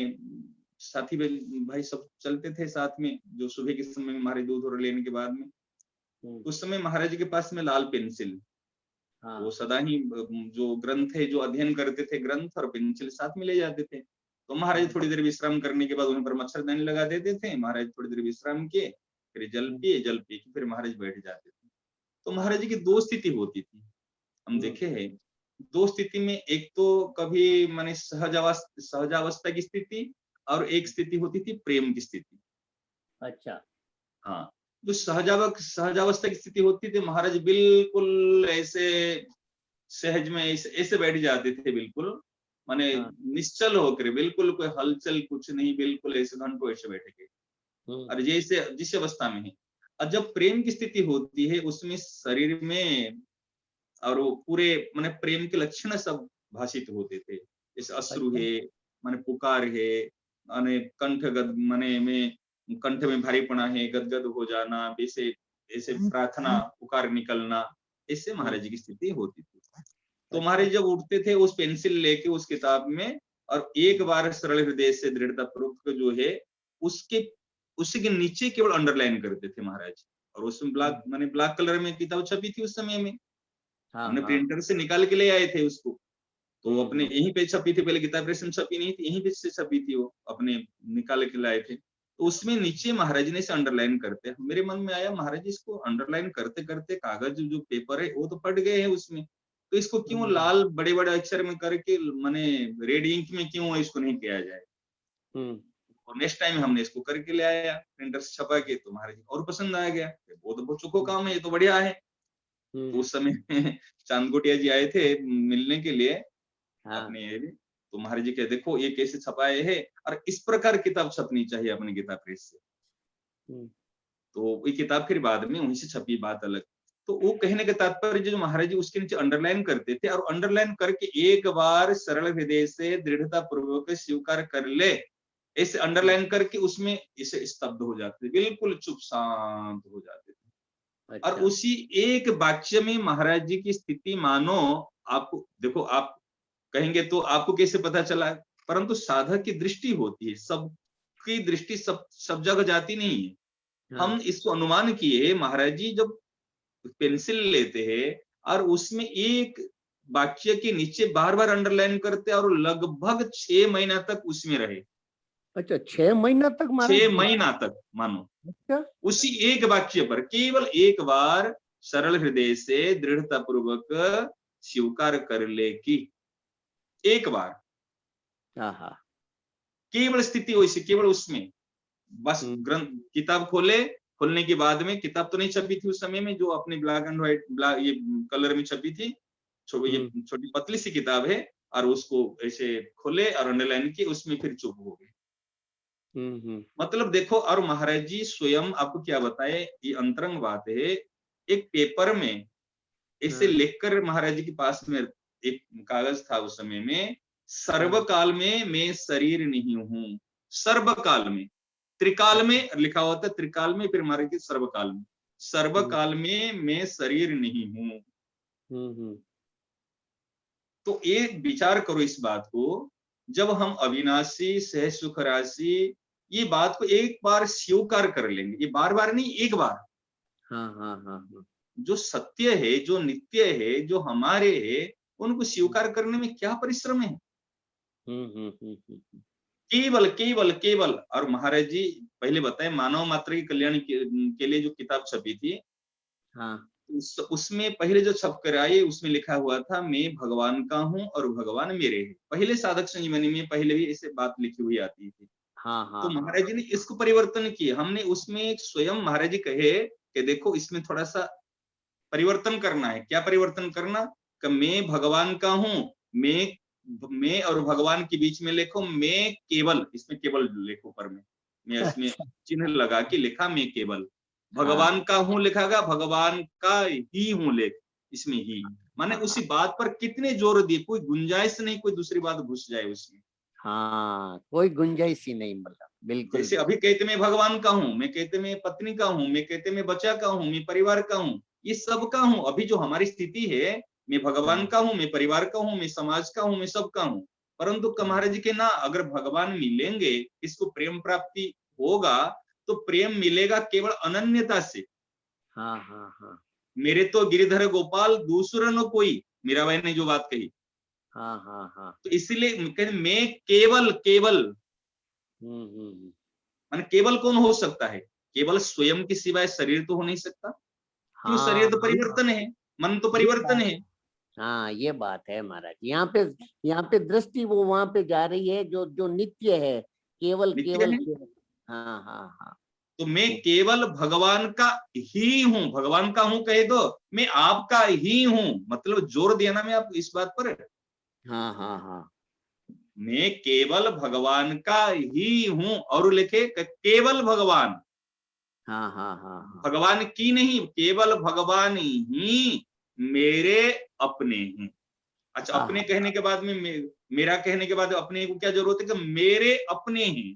साथी भाई सब चलते थे साथ में, जो सुबह के समय में महाराज दूध और लेने के बाद में, उस समय महाराज जी के पास में लाल पेंसिल, हाँ वो सदा ही जो ग्रंथ है जो अध्ययन करते थे, ग्रंथ और पेंसिल साथ में ले जाते थे। तो महाराज थोड़ी देर विश्राम करने के बाद उन पर मच्छरदानी लगा देते थे, महाराज थोड़ी देर विश्राम किए, फिर जल पी के फिर महाराज बैठ जाते थे। तो महाराज जी की 2 स्थिति होती थी, हम देखे हैं। 2 स्थिति में, एक तो कभी माने सहजावस्था की स्थिति, और एक स्थिति होती थी प्रेम की स्थिति। अच्छा हाँ, जो सहजावस्था की स्थिति होती थी, महाराज बिल्कुल ऐसे सहज में ऐसे ऐसे बैठ जाते थे, बिल्कुल माने हाँ निश्चल होकर, बिल्कुल कोई हलचल कुछ नहीं, बिल्कुल ऐसे घंटों ऐसे बैठे के, और जैसे जिस अवस्था में है। और जब प्रेम की स्थिति होती है, उसमें शरीर में और वो पूरे माने प्रेम के लक्षण सब भाषित होते थे, जैसे अश्रु अच्छा है, माने पुकार है, माने कंठ माने में कंठ में भारीपना है, गदगद हो जाना, ऐसे ऐसे प्रार्थना पुकार निकलना, इससे महाराज जी की स्थिति होती थी। तो महाराज जब उठते थे उस पेंसिल लेके उस किताब में, और एक बार सरल हृदय से दृढ़ता पूर्वक जो है उसके उसी के नीचे केवल अंडरलाइन करते थे महाराज। और उसमें ब्लैक माने ब्लैक कलर में किताब छपी थी उस समय में, हमने प्रिंटर से निकाल के ले आए थे उसको, तो अपने यहीं पे छपी थी, पहले गीता प्रेस में छपी नहीं थी, यहीं पे से छपी थी, वो अपने निकाल के लाए थे। तो उसमें नीचे महाराज ने इसे अंडरलाइन करते, मेरे मन में आया महाराज जी इसको अंडरलाइन करते करते कागज जो पेपर है वो तो फट गए हैं उसमें, तो इसको क्यों लाल बड़े बड़े अक्षर में करके माने रेड इंक में क्यों इसको नहीं किया जाए। और नेक्स्ट टाइम हमने इसको करके ले आया प्रिंटर से छपा के, तो महाराज जी और पसंद आ गया, वो तो बहुत चुको काम है, ये तो बढ़िया है। तो उस समय चांद गोटिया जी आए थे मिलने के लिए अपने एरिया, तो महाराज जी कहे देखो ये कैसे छपाए है, और इस प्रकार किताब छपनी चाहिए अपने गीता प्रेस से। तो ये किताब फिर बाद में वहीं से छपी, बात अलग। तो वो कहने का तात्पर्य जो महाराज जी उसके नीचे अंडरलाइन करते थे, और अंडरलाइन करके एक बार सरल हृदय से दृढ़ता पूर्वक स्वीकार कर ले, ऐसे अंडरलाइन करके उसमें इसे स्तब्ध हो जाते थे, बिल्कुल चुप शांत हो जाते थे। अच्छा। और उसी एक वाक्य में महाराज जी की स्थिति मानो, आपको देखो आप कहेंगे तो आपको कैसे पता चला, परंतु साधक की दृष्टि होती है, सबकी दृष्टि सब जगह जाती नहीं है। हम इसको अनुमान किए, महाराज जी जब पेंसिल लेते हैं और उसमें एक वाक्य के नीचे बार बार अंडरलाइन करते और लगभग 6 महीना तक उसमें रहे। अच्छा, 6 महीना तक? 6 महीना तक मानो। अच्छा। उसी एक वाक्य पर केवल एक बार सरल हृदय से दृढ़ता पूर्वक स्वीकार कर ले कि एक बार केवल स्थिति वैसी, केवल उसमें बस ग्रंथ किताब खोलने के बाद में, किताब तो नहीं छपी थी उस समय में, जो अपने ब्लैक एंड व्हाइट ये कलर में छपी थी, ये छोटी पतली सी किताब है, और उसको ऐसे खोले और अंडरलाइन किए, उसमें फिर चुप हो गए। मतलब देखो, और महाराज जी स्वयं आपको क्या बताए, ये अंतरंग बात है, एक पेपर में इसे लिखकर महाराज जी के पास में एक कागज था उस समय में, सर्वकाल में मैं शरीर नहीं हूं, सर्वकाल में, त्रिकाल में लिखा होता है, त्रिकाल में, फिर महाराज जी सर्वकाल में, सर्वकाल में मैं शरीर नहीं हूं। तो एक विचार करो इस बात को, जब हम अविनाशी सह सुख राशि ये बात को एक बार स्वीकार कर लेंगे, ये बार बार नहीं, एक बार। जो सत्य है, जो नित्य है, जो हमारे है, उनको स्वीकार करने में क्या परिश्रम है। केवल केवल केवल। और महाराज जी पहले बताए मानव मात्र के कल्याण के लिए जो किताब छपी थी, उसमें पहले जो छप कर आई उसमें लिखा हुआ था मैं भगवान का हूं और भगवान मेरे है। पहले साधक संजीवनी में पहले भी ऐसे बात लिखी हुई आती थी। तो महाराज जी ने इसको परिवर्तन किया, हमने उसमें स्वयं महाराज जी कहे कि देखो इसमें थोड़ा सा परिवर्तन करना है। क्या परिवर्तन करना? कि मैं भगवान का हूं, मैं और भगवान के बीच में लिखो मैं केवल, इसमें केवल लिखो पर मैं इसमें चिन्ह लगा के लिखा मैं केवल, भगवान का हूं लिखागा, भगवान का ही हूं लेख, इसमें ही, माने उसी बात पर कितने जोर दिए, कोई गुंजाइश नहीं कोई दूसरी बात घुस जाए उसमें। कोई गुंजाइश ही नहीं, मतलब बिल्कुल। जैसे अभी कहते मैं भगवान का हूं, मैं कहते मैं पत्नी का हूं, मैं कहते मैं बच्चा का हूं, मैं परिवार का हूं, ये सब का हूं। अभी जो हमारी स्थिति है, मैं भगवान का हूं, मैं परिवार का हूं, मैं समाज का हूं, मैं सबका हूं। परंतु महाराज जी के ना, अगर भगवान मिलेंगे, इसको प्रेम प्राप्ति होगा, तो प्रेम मिलेगा केवल अनन्यता से। मेरे तो गिरिधर गोपाल दूसरा न कोई, मीराबाई ने जो बात कही। तो इसलिए मैं केवल केवल, माने केवल कौन हो सकता है? केवल स्वयं के सिवाय शरीर तो हो नहीं सकता, क्यों? शरीर तो परिवर्तन है, मन तो परिवर्तन है। ये बात है महाराज। यहाँ पे दृष्टि वो वहां पे जा रही है जो जो नित्य है, केवल केवल। तो मैं केवल भगवान का ही हूँ, भगवान का हूँ कहे तो मैं आपका ही हूँ, मतलब जोर दिया ना मैं आप इस बात पर। मैं केवल भगवान का ही हूँ, और लिखे केवल भगवान, भगवान की नहीं, केवल भगवान ही मेरे अपने हैं। अच्छा, अपने कहने के बाद में मेरा कहने के बाद अपने को क्या जरूरत है? कि मेरे अपने हैं।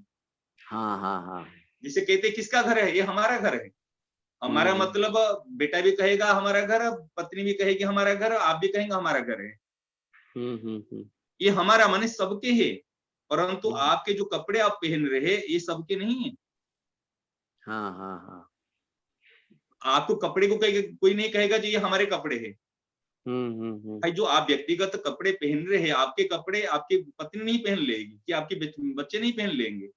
जिसे कहते किसका घर है, ये हमारा घर है। हमारा मतलब बेटा भी कहेगा हमारा घर, पत्नी भी कहेगी हमारा घर, आप भी कहेंगे हमारा घर है। ये हमारा माने सबके है, परंतु आपके जो कपड़े आप पहन रहे हैं ये सबके नहीं है। हाँ हाँ हाँ। आपको कपड़े को कोई नहीं कहेगा जी ये हमारे कपड़े हैं। भाई जो आप व्यक्तिगत कपड़े पहन रहे हैं, आपके कपड़े आपकी पत्नी नहीं पहन लेगी, कि आपके बच्चे नहीं पहन लेंगे।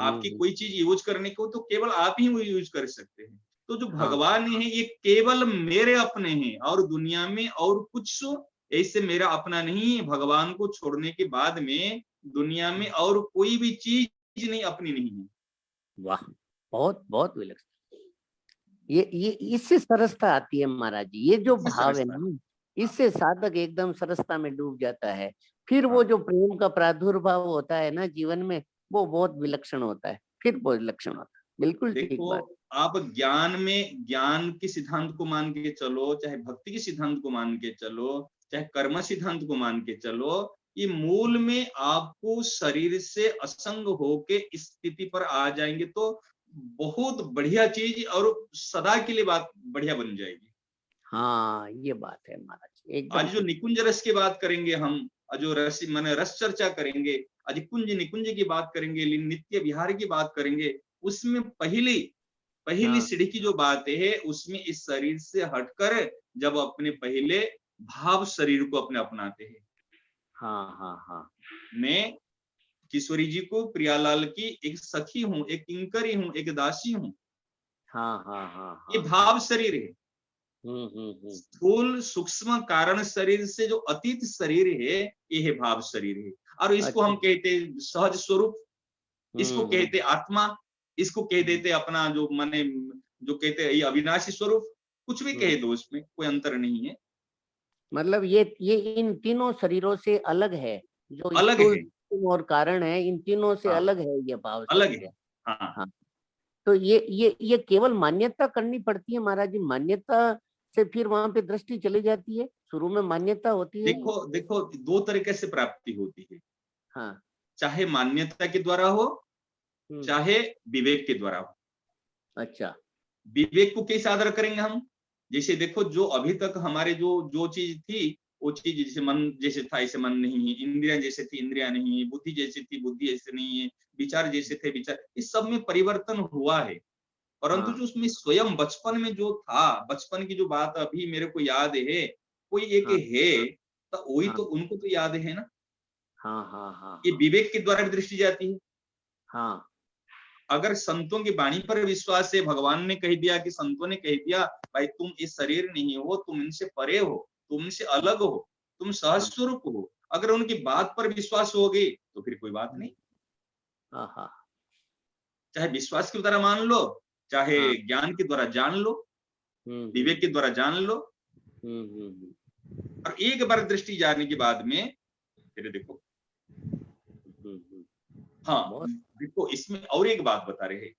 आपकी कोई चीज यूज करने को तो केवल आप ही यूज कर सकते हैं। तो जो भगवान है ये केवल मेरे अपने हैं, और दुनिया में और कुछ ऐसे मेरा अपना नहीं है। भगवान को छोड़ने के बाद में दुनिया में और कोई भी चीज नहीं अपनी नहीं है। वाह, बहुत बहुत विलक्षण। ये इससे सरसता आती है महाराज जी, ये जो भाव है ना, इससे साधक एकदम सरसता में डूब जाता है। फिर वो जो प्रेम का प्रादुर्भाव होता है ना जीवन में, वो बहुत विलक्षण होता है, फिर बहुत विलक्षण होता है। बिल्कुल ठीक बात। आप ज्ञान में ज्ञान के सिद्धांत को मान के चलो, चाहे भक्ति के सिद्धांत को मान के चलो, चाहे कर्म सिद्धांत को मान के चलो, ये मूल में आपको शरीर से असंग होके इस स्थिति पर आ जाएंगे तो बहुत बढ़िया चीज और सदा के लिए बात बढ़िया बन जाएगी। हाँ ये बात है महाराज एकदम। आज जो निकुंज रस की बात करेंगे हम, जो रस माने रस चर्चा करेंगे, आज कुंज निकुंज की बात करेंगे, नित्य विहार की बात करेंगे, उसमें पहली सीढ़ी की जो बात है उसमें इस शरीर से हटकर जब अपने पहले भाव शरीर को अपने अपनाते हैं। हाँ हाँ हाँ। मैं किशोरी जी को प्रियालाल की एक सखी हूँ, एक किंकरी हूँ, एक दासी हूँ। हाँ हाँ हाँ। ये भाव शरीर है। स्थूल सूक्ष्म कारण शरीर से जो अतीत शरीर है ये है भाव शरीर है। और इसको हम कहते सहज स्वरूप, इसको कहते आत्मा, इसको कह देते अपना जो माने जो कहते ये अविनाशी स्वरूप, कुछ भी कह दो, उसमें कोई अंतर नहीं है। मतलब ये इन तीनों शरीरों से अलग है, जो अलग है और कारण है, इन तीनों से अलग है ये भाव अलग शरीर है। हाँ। तो ये केवल मान्यता करनी पड़ती है महाराज जी, मान्यता से फिर वहां पे दृष्टि चली जाती है, शुरू में मान्यता होती है। देखो दो तरीके से प्राप्ति होती है। हाँ, चाहे मान्यता के द्वारा हो, चाहे विवेक के द्वारा हो। अच्छा, विवेक को कैसे आदर करेंगे हम? जैसे देखो जो अभी तक हमारे जो चीज थी वो चीज, जैसे मन जैसे था ऐसे मन नहीं है, इंद्रियां जैसे थी इंद्रियां नहीं है, बुद्धि जैसी थी बुद्धि ऐसे नहीं है, विचार जैसे थे विचार, इस सब में परिवर्तन हुआ है। परंतु जो उसमें स्वयं बचपन में जो था, बचपन की जो बात अभी मेरे को याद है, कोई एक है तो वही तो उनको तो याद है ना। हाँ हाँ हाँ। ये विवेक के द्वारा भी दृष्टि जाती है। हाँ, अगर संतों की वाणी पर विश्वास है, भगवान ने कह दिया कि संतों ने कह दिया भाई तुम इस शरीर नहीं हो, तुम इनसे परे हो, तुम इनसे अलग हो, तुम सहज स्वरूप हो, अगर उनकी बात पर विश्वास हो गई तो फिर कोई बात नहीं। चाहे विश्वास के द्वारा मान लो, चाहे ज्ञान के द्वारा जान लो, विवेक के द्वारा जान लो। और एक बार दृष्टि जाने के बाद में फिर देखो। हाँ देखो इसमें और एक बात बता रहे हैं,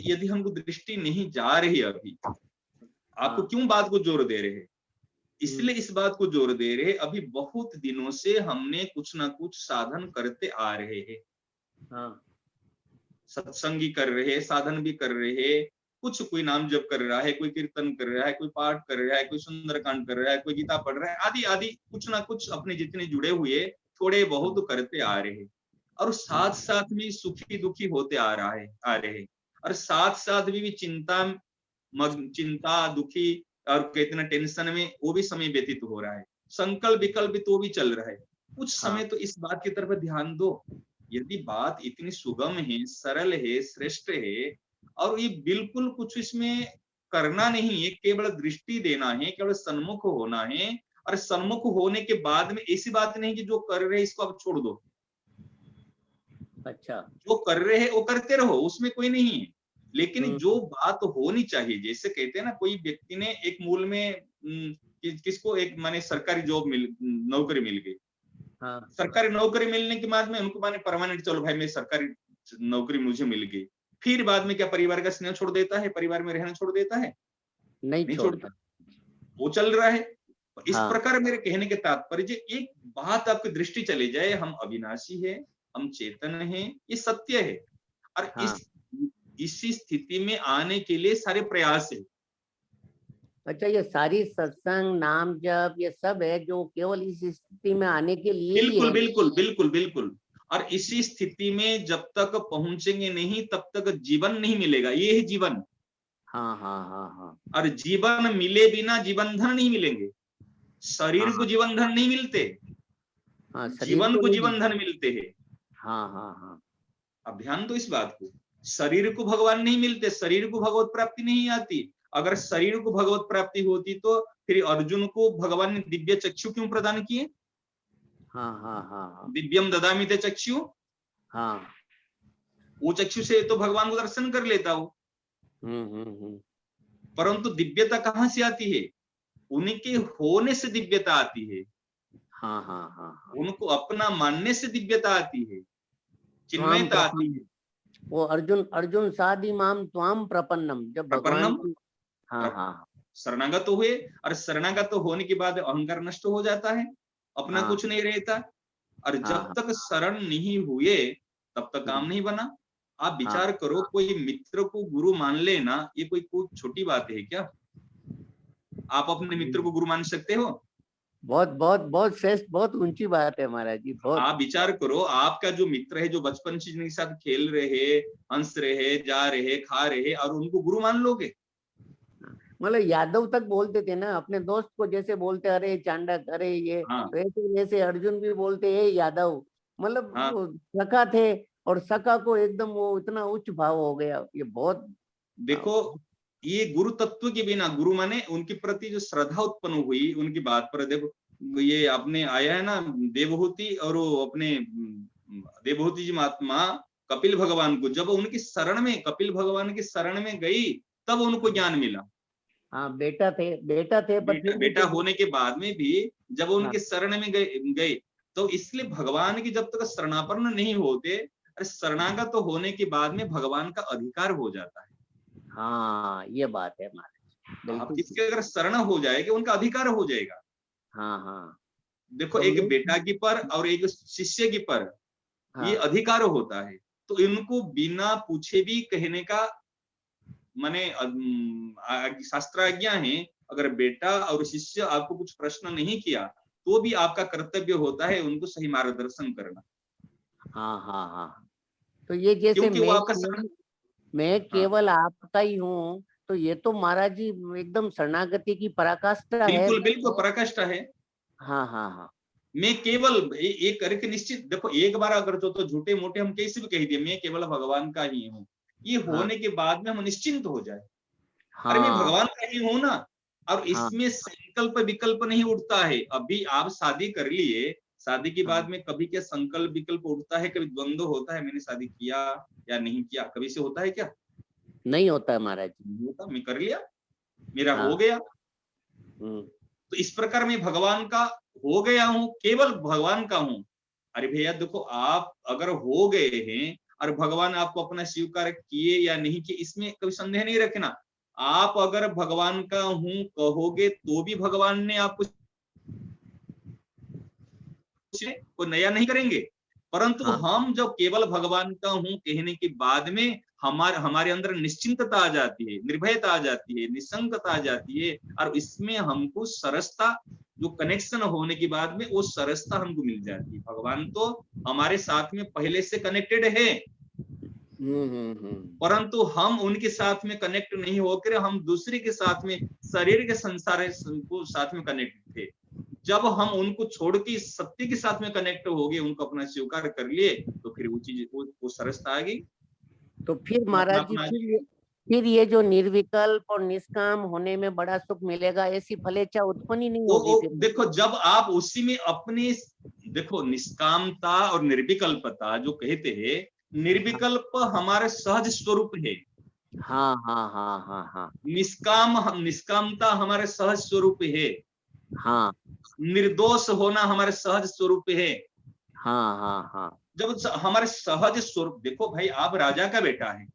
यदि हमको दृष्टि नहीं जा रही अभी, आपको क्यों बात को जोर दे रहे हैं? इसलिए इस बात को जोर दे रहे हैं, अभी बहुत दिनों से हमने कुछ ना कुछ साधन करते आ रहे हैं। सत्संगी कर रहे हैं, साधन भी कर रहे हैं, कुछ कोई नाम जप कर रहा है, कोई कीर्तन कर रहा है, कोई पाठ कर रहा है, कोई सुंदरकांड कर रहा है, कोई गीता पढ़ रहा है, आदि आदि कुछ ना कुछ अपने जितने जुड़े हुए थोड़े बहुत करते आ रहे हैं। और साथ साथ में सुखी दुखी होते आ रहे हैं। और साथ साथ भी चिंता दुखी और कितना टेंशन में वो भी समय व्यतीत हो रहा है। संकल्प विकल्प तो भी चल रहा है। कुछ समय तो इस बात की तरफ ध्यान दो, यदि बात इतनी सुगम है, सरल है, श्रेष्ठ है, और ये बिल्कुल कुछ इसमें करना नहीं है, केवल दृष्टि देना है, केवल सन्मुख होना है। और सन्मुख होने के बाद में ऐसी बात नहीं कि जो कर रहे हैं इसको अब छोड़ दो। अच्छा, जो कर रहे हैं वो करते रहो, उसमें कोई नहीं है। लेकिन जो बात होनी चाहिए, जैसे कहते हैं ना, कोई व्यक्ति ने एक मूल में किसको एक माने सरकारी नौकरी मिल गई। सरकारी नौकरी मिलने के बाद में उनको माने परमानेंट, चलो भाई मैं सरकारी नौकरी मुझे मिल गई, फिर बाद में क्या परिवार का स्नेह छोड़ देता है, परिवार में रहना छोड़ देता है? नहीं छोड़ता, वो चल रहा है। इस प्रकार मेरे कहने के तात्पर्य एक बात आपकी दृष्टि चली जाए, हम अविनाशी है, हम चेतन हैं, ये सत्य है। और इस इसी स्थिति में आने के लिए सारे प्रयास है। अच्छा, ये सारी सत्संग, नाम जप, ये सब है जो केवल इस स्थिति में आने के लिए ही बिल्कुल है। बिल्कुल बिल्कुल बिल्कुल। और इसी स्थिति में जब तक पहुंचेंगे नहीं तब तक जीवन नहीं मिलेगा, ये है जीवन। हाँ हाँ हाँ हाँ और जीवन मिले बिना जीवन धन नहीं मिलेंगे। शरीर को हाँ जीवन धन नहीं मिलते, हाँ, शरीर जीवन को को नहीं जीवन धन मिलते हैं। हाँ हाँ हाँ अब ध्यान दो इस बात को, शरीर को भगवान नहीं मिलते, शरीर को भगवत प्राप्ति नहीं आती। अगर शरीर को भगवत प्राप्ति होती तो फिर अर्जुन को भगवान ने दिव्य चक्षु क्यों प्रदान किए? हाँ हाँ हाँ हाँ दिव्यम ददामि ते चक्षु, हाँ। वो चक्षु से तो भगवान को दर्शन कर लेता हो। हम्म। परंतु दिव्यता कहाँ से आती है? उनके होने से दिव्यता आती है, हाँ हाँ हाँ हाँ। उनको अपना मानने से दिव्यता आती है, त्वाम चिन्मयता आती है। वो अर्जुन अर्जुन साधि माम त्वाम प्रपन्नम, जब भगवान प्रपन्नम, की, हाँ हाँ शरणागत हुए, और शरणागत होने के बाद अहंकार नष्ट हो जाता है, अपना हाँ कुछ नहीं रहता। और हाँ जब हाँ तक शरण नहीं हुए तब तक काम नहीं बना। आप हाँ विचार करो, कोई मित्र को गुरु मान लेना ये कोई छोटी बात है क्या? आप अपने मित्र को गुरु मान सकते हो? बहुत बहुत बहुत श्रेष्ठ, बहुत ऊंची बात है महाराज जी, बहुत। आप विचार करो, आपका जो मित्र है, जो बचपन से जिनके साथ खेल रहे, हंस रहे, जा रहे, खा रहे, और उनको गुरु मान लोगे? मतलब यादव तक बोलते थे ना अपने दोस्त को, जैसे बोलते अरे चांडक, अरे ये, हाँ वैसे वैसे अर्जुन भी बोलते है यादव। मतलब हाँ। वो सखा थे, और सखा को एकदम वो इतना उच्च भाव हो गया, ये बहुत। देखो, ये गुरु तत्व के बिना, गुरु माने उनके प्रति जो श्रद्धा उत्पन्न हुई उनकी बात पर, देखो ये आपने आया है ना देवहूति, और वो अपने देवहूति जी महात्मा कपिल भगवान को जब उनकी शरण में, कपिल भगवान की शरण में गई, तब उनको ज्ञान मिला। हाँ, बेटा थे पर बेटा फिर भी बेटा तो। होने के बाद में भी जब हाँ उनके शरण में गए, तो इसलिए भगवान की जब तक शरणापन्न नहीं होते, अरे शरणागत तो होने के बाद में भगवान का अधिकार हो जाता है। हाँ, ये बात है महाराज, आप बिल्कुल। किसके अगर शरण हो जाएगा उनका अधिकार हो जाएगा। हाँ हाँ। देखो, तो एक मैं, बेटा की पर और एक शिष्य की पर ये हाँ अधिकार होता है, तो इनको बिना पूछे भी कहने का माने शास्त्र आज्ञा है। अगर बेटा और शिष्य आपको कुछ प्रश्न नहीं किया तो भी आपका कर्तव्य होता है उनको सही मार्गदर्शन करना, हाँ हाँ हाँ। तो ये जैसे क्योंकि वो आपका शरण। मैं हाँ केवल आपका ही हूँ, तो ये तो महाराज जी एकदम शरणागति की पराकाष्ठा है। बिल्कुल बिल्कुल पराकाष्ठ है। हाँ हाँ हाँ मैं केवल एक करके निश्चित, देखो एक बार अगर तो झूठे मोटे हम कैसे भी कह दिए मैं केवल भगवान का ही हूँ, ये हाँ होने के बाद में हम निश्चिंत हो जाए, अरे मैं हाँ भगवान का ही हूं ना। और हाँ इसमें संकल्प विकल्प नहीं उठता है। अभी आप शादी कर लिए, शादी के बाद हाँ। में कभी क्या संकल्प विकल्प उठता है? कभी द्वंद्व होता है, मैंने शादी किया या नहीं किया, कभी से होता है क्या? नहीं होता है महाराज जी। नहीं होता। मैं कर लिया, मेरा हाँ। हो गया। हम्म। तो इस प्रकार मैं भगवान का हो गया हूं, केवल भगवान का हूं। अरे भैया देखो, आप अगर हो गए हैं और भगवान आपको अपना स्वीकार किए या नहीं किए, इसमें कोई संदेह नहीं रखना। आप अगर भगवान का हूं कहोगे तो भी भगवान ने आपको कोई नया नहीं करेंगे। परंतु हाँ हम जब केवल भगवान का हूं कहने के बाद में हमारे अंदर निश्चिंतता आ जाती है, निर्भयता आ जाती है, निसंगता आ जाती है, और इसमें हमको सरसता, जो कनेक्शन होने के बाद में वो सरसता हमको मिल जाती है। भगवान तो हमारे साथ में पहले से कनेक्टेड है, परंतु हम उनके साथ में कनेक्ट नहीं होकर हम दूसरे के साथ में, शरीर के संसार को साथ में कनेक्ट थे। जब हम उनको छोड़ के सत्य के साथ में कनेक्ट हो गए, उनको अपना स्वीकार कर लिए, तो फिर वो चीज वो सरसता आ गई। तो फिर महाराज जी, फिर ये जो निर्विकल्प और निष्काम होने में बड़ा सुख मिलेगा, ऐसी फलेच्छा उत्पन्न ही नहीं होगी फिर। देखो, जब आप उसी में अपने, देखो निष्कामता और निर्विकल्पता जो कहते हैं, निर्विकल्प हमारे सहज स्वरूप है। हाँ हाँ हाँ हाँ हाँ निष्कामता हमारे सहज स्वरूप है। हाँ निर्दोष होना हमारे सहज स्वरूप है। हाँ हाँ हाँ जब हमारे सहज स्वरूप, देखो भाई आप राजा का बेटा है,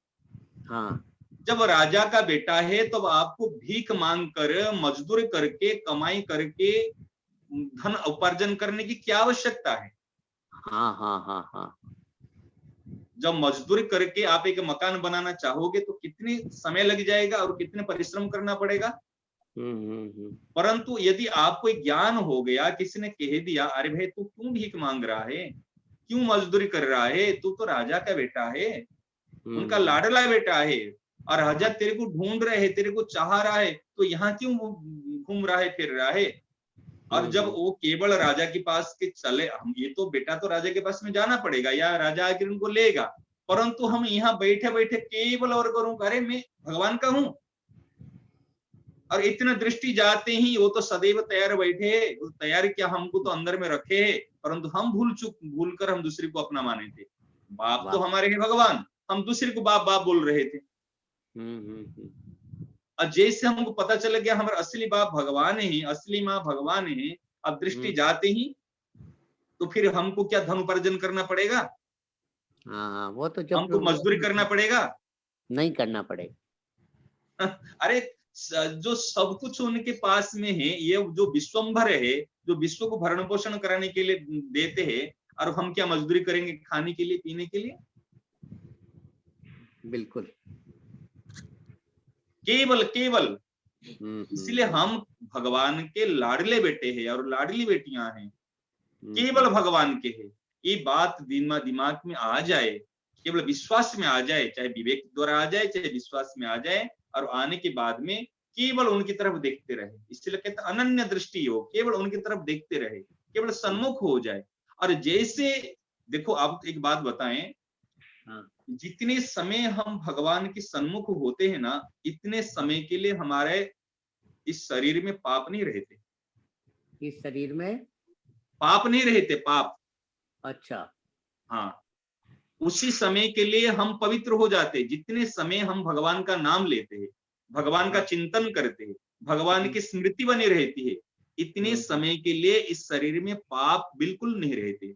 हाँ जब राजा का बेटा है तब आपको भीख मांग कर, मजदूरी करके, कमाई करके धन उपार्जन करने की क्या आवश्यकता है? हाँ हाँ हाँ हाँ। जब मजदूरी करके आप एक मकान बनाना चाहोगे तो कितने समय लग जाएगा और कितने परिश्रम करना पड़ेगा। परंतु यदि आपको ज्ञान हो गया, किसी ने कह दिया अरे भाई तू क्यों भीख मांग रहा है, क्यों मजदूरी कर रहा है, तू तो राजा का बेटा है, उनका लाडला बेटा है, और राजा तेरे को ढूंढ रहे हैं, तेरे को चाह रहा है, तो यहाँ क्यों घूम रहा है, फिर रहा है। और जब वो केवल राजा के पास के चले, हम ये तो बेटा तो राजा के पास में जाना पड़ेगा या राजा आकर उनको लेगा, परंतु हम यहाँ बैठे बैठे केवल और करूं, अरे मैं भगवान का हूं, और इतना दृष्टि जाते ही वो तो सदैव तैयार बैठे, तैयार क्या हमको तो अंदर में रखे है, परंतु हम भूल कर हम दूसरे को अपना माने थे। बाप तो हमारे है भगवान, हम दूसरे को बाप बाप बोल रहे थे। और जैसे हमको पता चल गया हमारा असली बाप भगवान है, असली माँ भगवान है, अब दृष्टि जाते ही तो फिर हमको क्या धन उपार्जन करना पड़ेगा? हाँ, वो तो जब हमको मजदूरी करना पड़ेगा? नहीं करना पड़ेगा। अरे जो सब कुछ उनके पास में है, ये जो विश्वम्भर है, जो विश्व को भरण पोषण कराने के लिए देते हैं, और हम क्या मजदूरी करेंगे खाने के लिए, पीने के लिए? बिल्कुल, केवल इसलिए हम भगवान के लाडले बेटे हैं और लाडली बेटियां हैं, केवल भगवान के हैं। ये बात दिमाग में आ जाए, केवल विश्वास में आ जाए, चाहे विवेक द्वारा आ जाए, चाहे विश्वास में आ जाए, और आने के बाद में केवल उनकी तरफ देखते रहे। इसलिए कहते अनन्य दृष्टि हो, केवल उनकी तरफ देखते रहे, केवल सन्मुख हो जाए। और जैसे देखो, आप एक बात बताएं, जितने समय हम भगवान के सन्मुख होते हैं ना, इतने समय के लिए हमारे इस शरीर में पाप नहीं रहते। इस शरीर में पाप नहीं रहते, पाप। अच्छा, हाँ, उसी समय के लिए हम पवित्र हो जाते। जितने समय हम भगवान का नाम लेते हैं, भगवान का चिंतन करते हैं, भगवान की स्मृति बनी रहती है, इतने समय के लिए इस शरीर में पाप बिल्कुल नहीं रहते।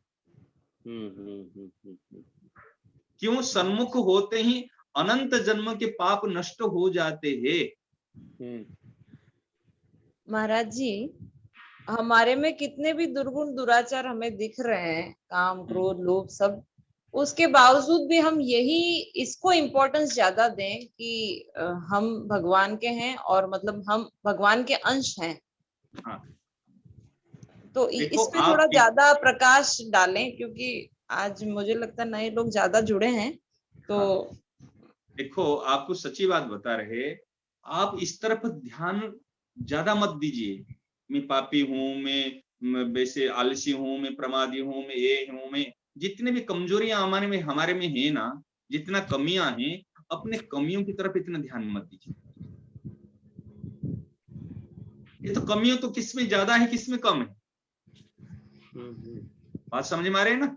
क्यों? सन्मुख होते ही अनंत जन्म के पाप नष्ट हो जाते हैं। महाराज जी, हमारे में कितने भी दुर्गुण दुराचार हमें दिख रहे हैं, काम क्रोध लोभ सब, उसके बावजूद भी हम इसको इम्पोर्टेंस ज्यादा दें कि हम भगवान के हैं और मतलब हम भगवान के अंश हैं। हाँ। तो इस पे थोड़ा ज्यादा प्रकाश डालें, क्योंकि आज मुझे लगता है नए लोग ज्यादा जुड़े हैं। तो देखो, आपको सच्ची बात बता रहे, आप इस तरफ ध्यान ज्यादा मत दीजिए। मैं पापी हूं, मैं वैसे आलसी हूं, मैं प्रमादी हूं, मैं ये हूं, मैं जितने भी कमजोरियां हमारे में है ना, जितना कमियां हैं, अपने कमियों की तरफ इतना ध्यान मत दीजिए। ये तो कमियों तो किसमें ज्यादा है, किसमें कम है, बात समझ में आ रही है ना?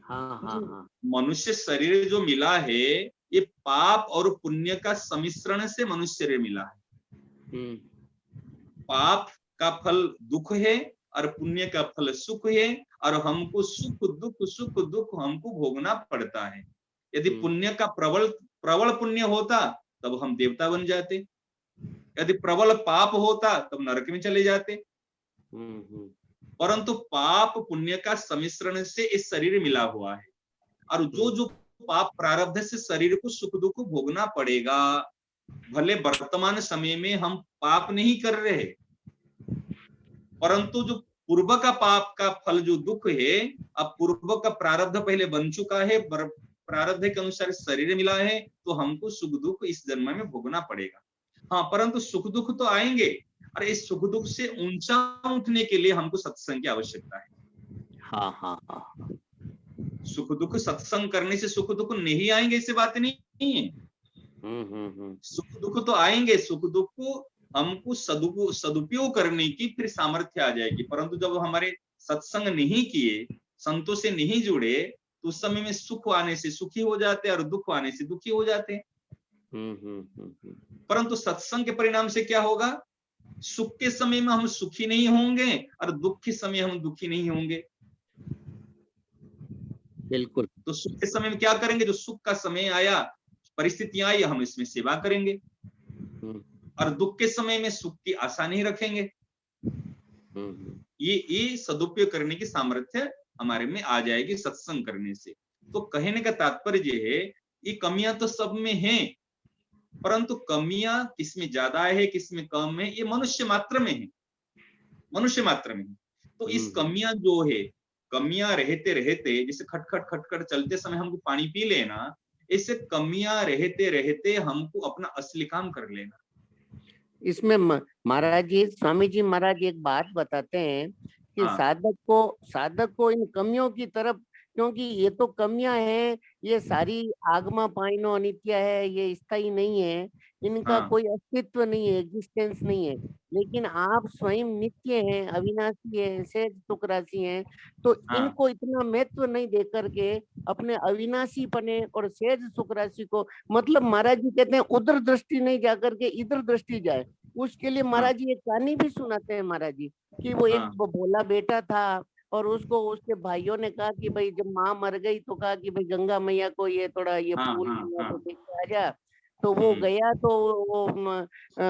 हाँ। मनुष्य शरीर जो मिला है, ये पाप और पुण्य का सम्मिश्रण से मनुष्य शरीर मिला है। पाप का फल दुख है और पुण्य का फल सुख है, और हमको सुख दुख हमको भोगना पड़ता है। यदि पुण्य का प्रबल पुण्य होता तब हम देवता बन जाते, यदि प्रबल पाप होता तब नरक में चले जाते। परंतु पाप पुण्य का सम्मिश्रण से इस शरीर मिला हुआ है, और जो पाप प्रारब्ध से शरीर को सुख दुख भोगना पड़ेगा। भले वर्तमान समय में हम पाप नहीं कर रहे, परंतु जो पूर्व का पाप का फल जो दुख है, अब पूर्व का प्रारब्ध पहले बन चुका है, प्रारब्ध के अनुसार शरीर मिला है, तो हमको सुख दुख इस जन्म में भोगना पड़ेगा। हाँ, परंतु सुख दुख तो आएंगे, और इस सुख दुख से ऊंचा उठने के लिए हमको सत्संग की आवश्यकता है। हाँ। सुख दुख सत्संग करने से सुख दुख नहीं आएंगे, ऐसी बात नहीं है। सुख दुख तो आएंगे, सुख दुख को हमको सदुपयोग करने की फिर सामर्थ्य आ जाएगी। परंतु जब हमारे सत्संग नहीं किए, संतों से नहीं जुड़े, तो उस समय में सुख आने से सुखी हो जाते हैं और दुख आने से दुखी हो जाते हैं। परंतु सत्संग के परिणाम से क्या होगा? सुख के समय में हम सुखी नहीं होंगे और दुख के समय हम दुखी नहीं होंगे। बिल्कुल। तो सुख के समय में क्या करेंगे? जो सुख का समय आया, परिस्थितियां आई, हम इसमें सेवा करेंगे, और दुख के समय में सुख की आशा नहीं रखेंगे। ये सदुपयोग करने की सामर्थ्य हमारे में आ जाएगी सत्संग करने से। तो कहने का तात्पर्य ये है, ये कमियां तो सब में हैं, परंतु कमियां किसमें ज्यादा है किसमें कम है, ये मनुष्य मात्र में है, मनुष्य मात्र में है। तो इस कमियां जो है, कमियां रहते रहते, जैसे खटखट खटखट चलते समय हमको पानी पी लेना, इससे कमियां रहते रहते हमको अपना असली काम कर लेना। इसमें महाराज जी, स्वामी जी महाराज एक बात बताते हैं कि हाँ। साधक को इन कमियों की तरफ, क्योंकि ये तो कमियां हैं, ये सारी आगमा पाइनो अनित्य है, ये स्थायी नहीं है, इनका हाँ। कोई अस्तित्व नहीं है, एग्जिस्टेंस नहीं है। लेकिन आप स्वयं नित्य हैं, अविनाशी हैं, सहज सुख राशि हैं, तो हाँ। इनको इतना महत्व नहीं दे करके अपने अविनाशी पने और सहज सुख राशि को, मतलब महाराज जी कहते हैं उधर दृष्टि नहीं जा करके इधर दृष्टि जाए। उसके लिए महाराज जी एक कहानी भी सुनाते हैं महाराज जी, कि वो एक भोला बेटा था और उसको उसके भाइयों ने कहा कि भाई जब माँ मर गई तो कहा कि भाई गंगा मैया को ये थोड़ा ये फूल तो देख के आ जा। तो वो गया, तो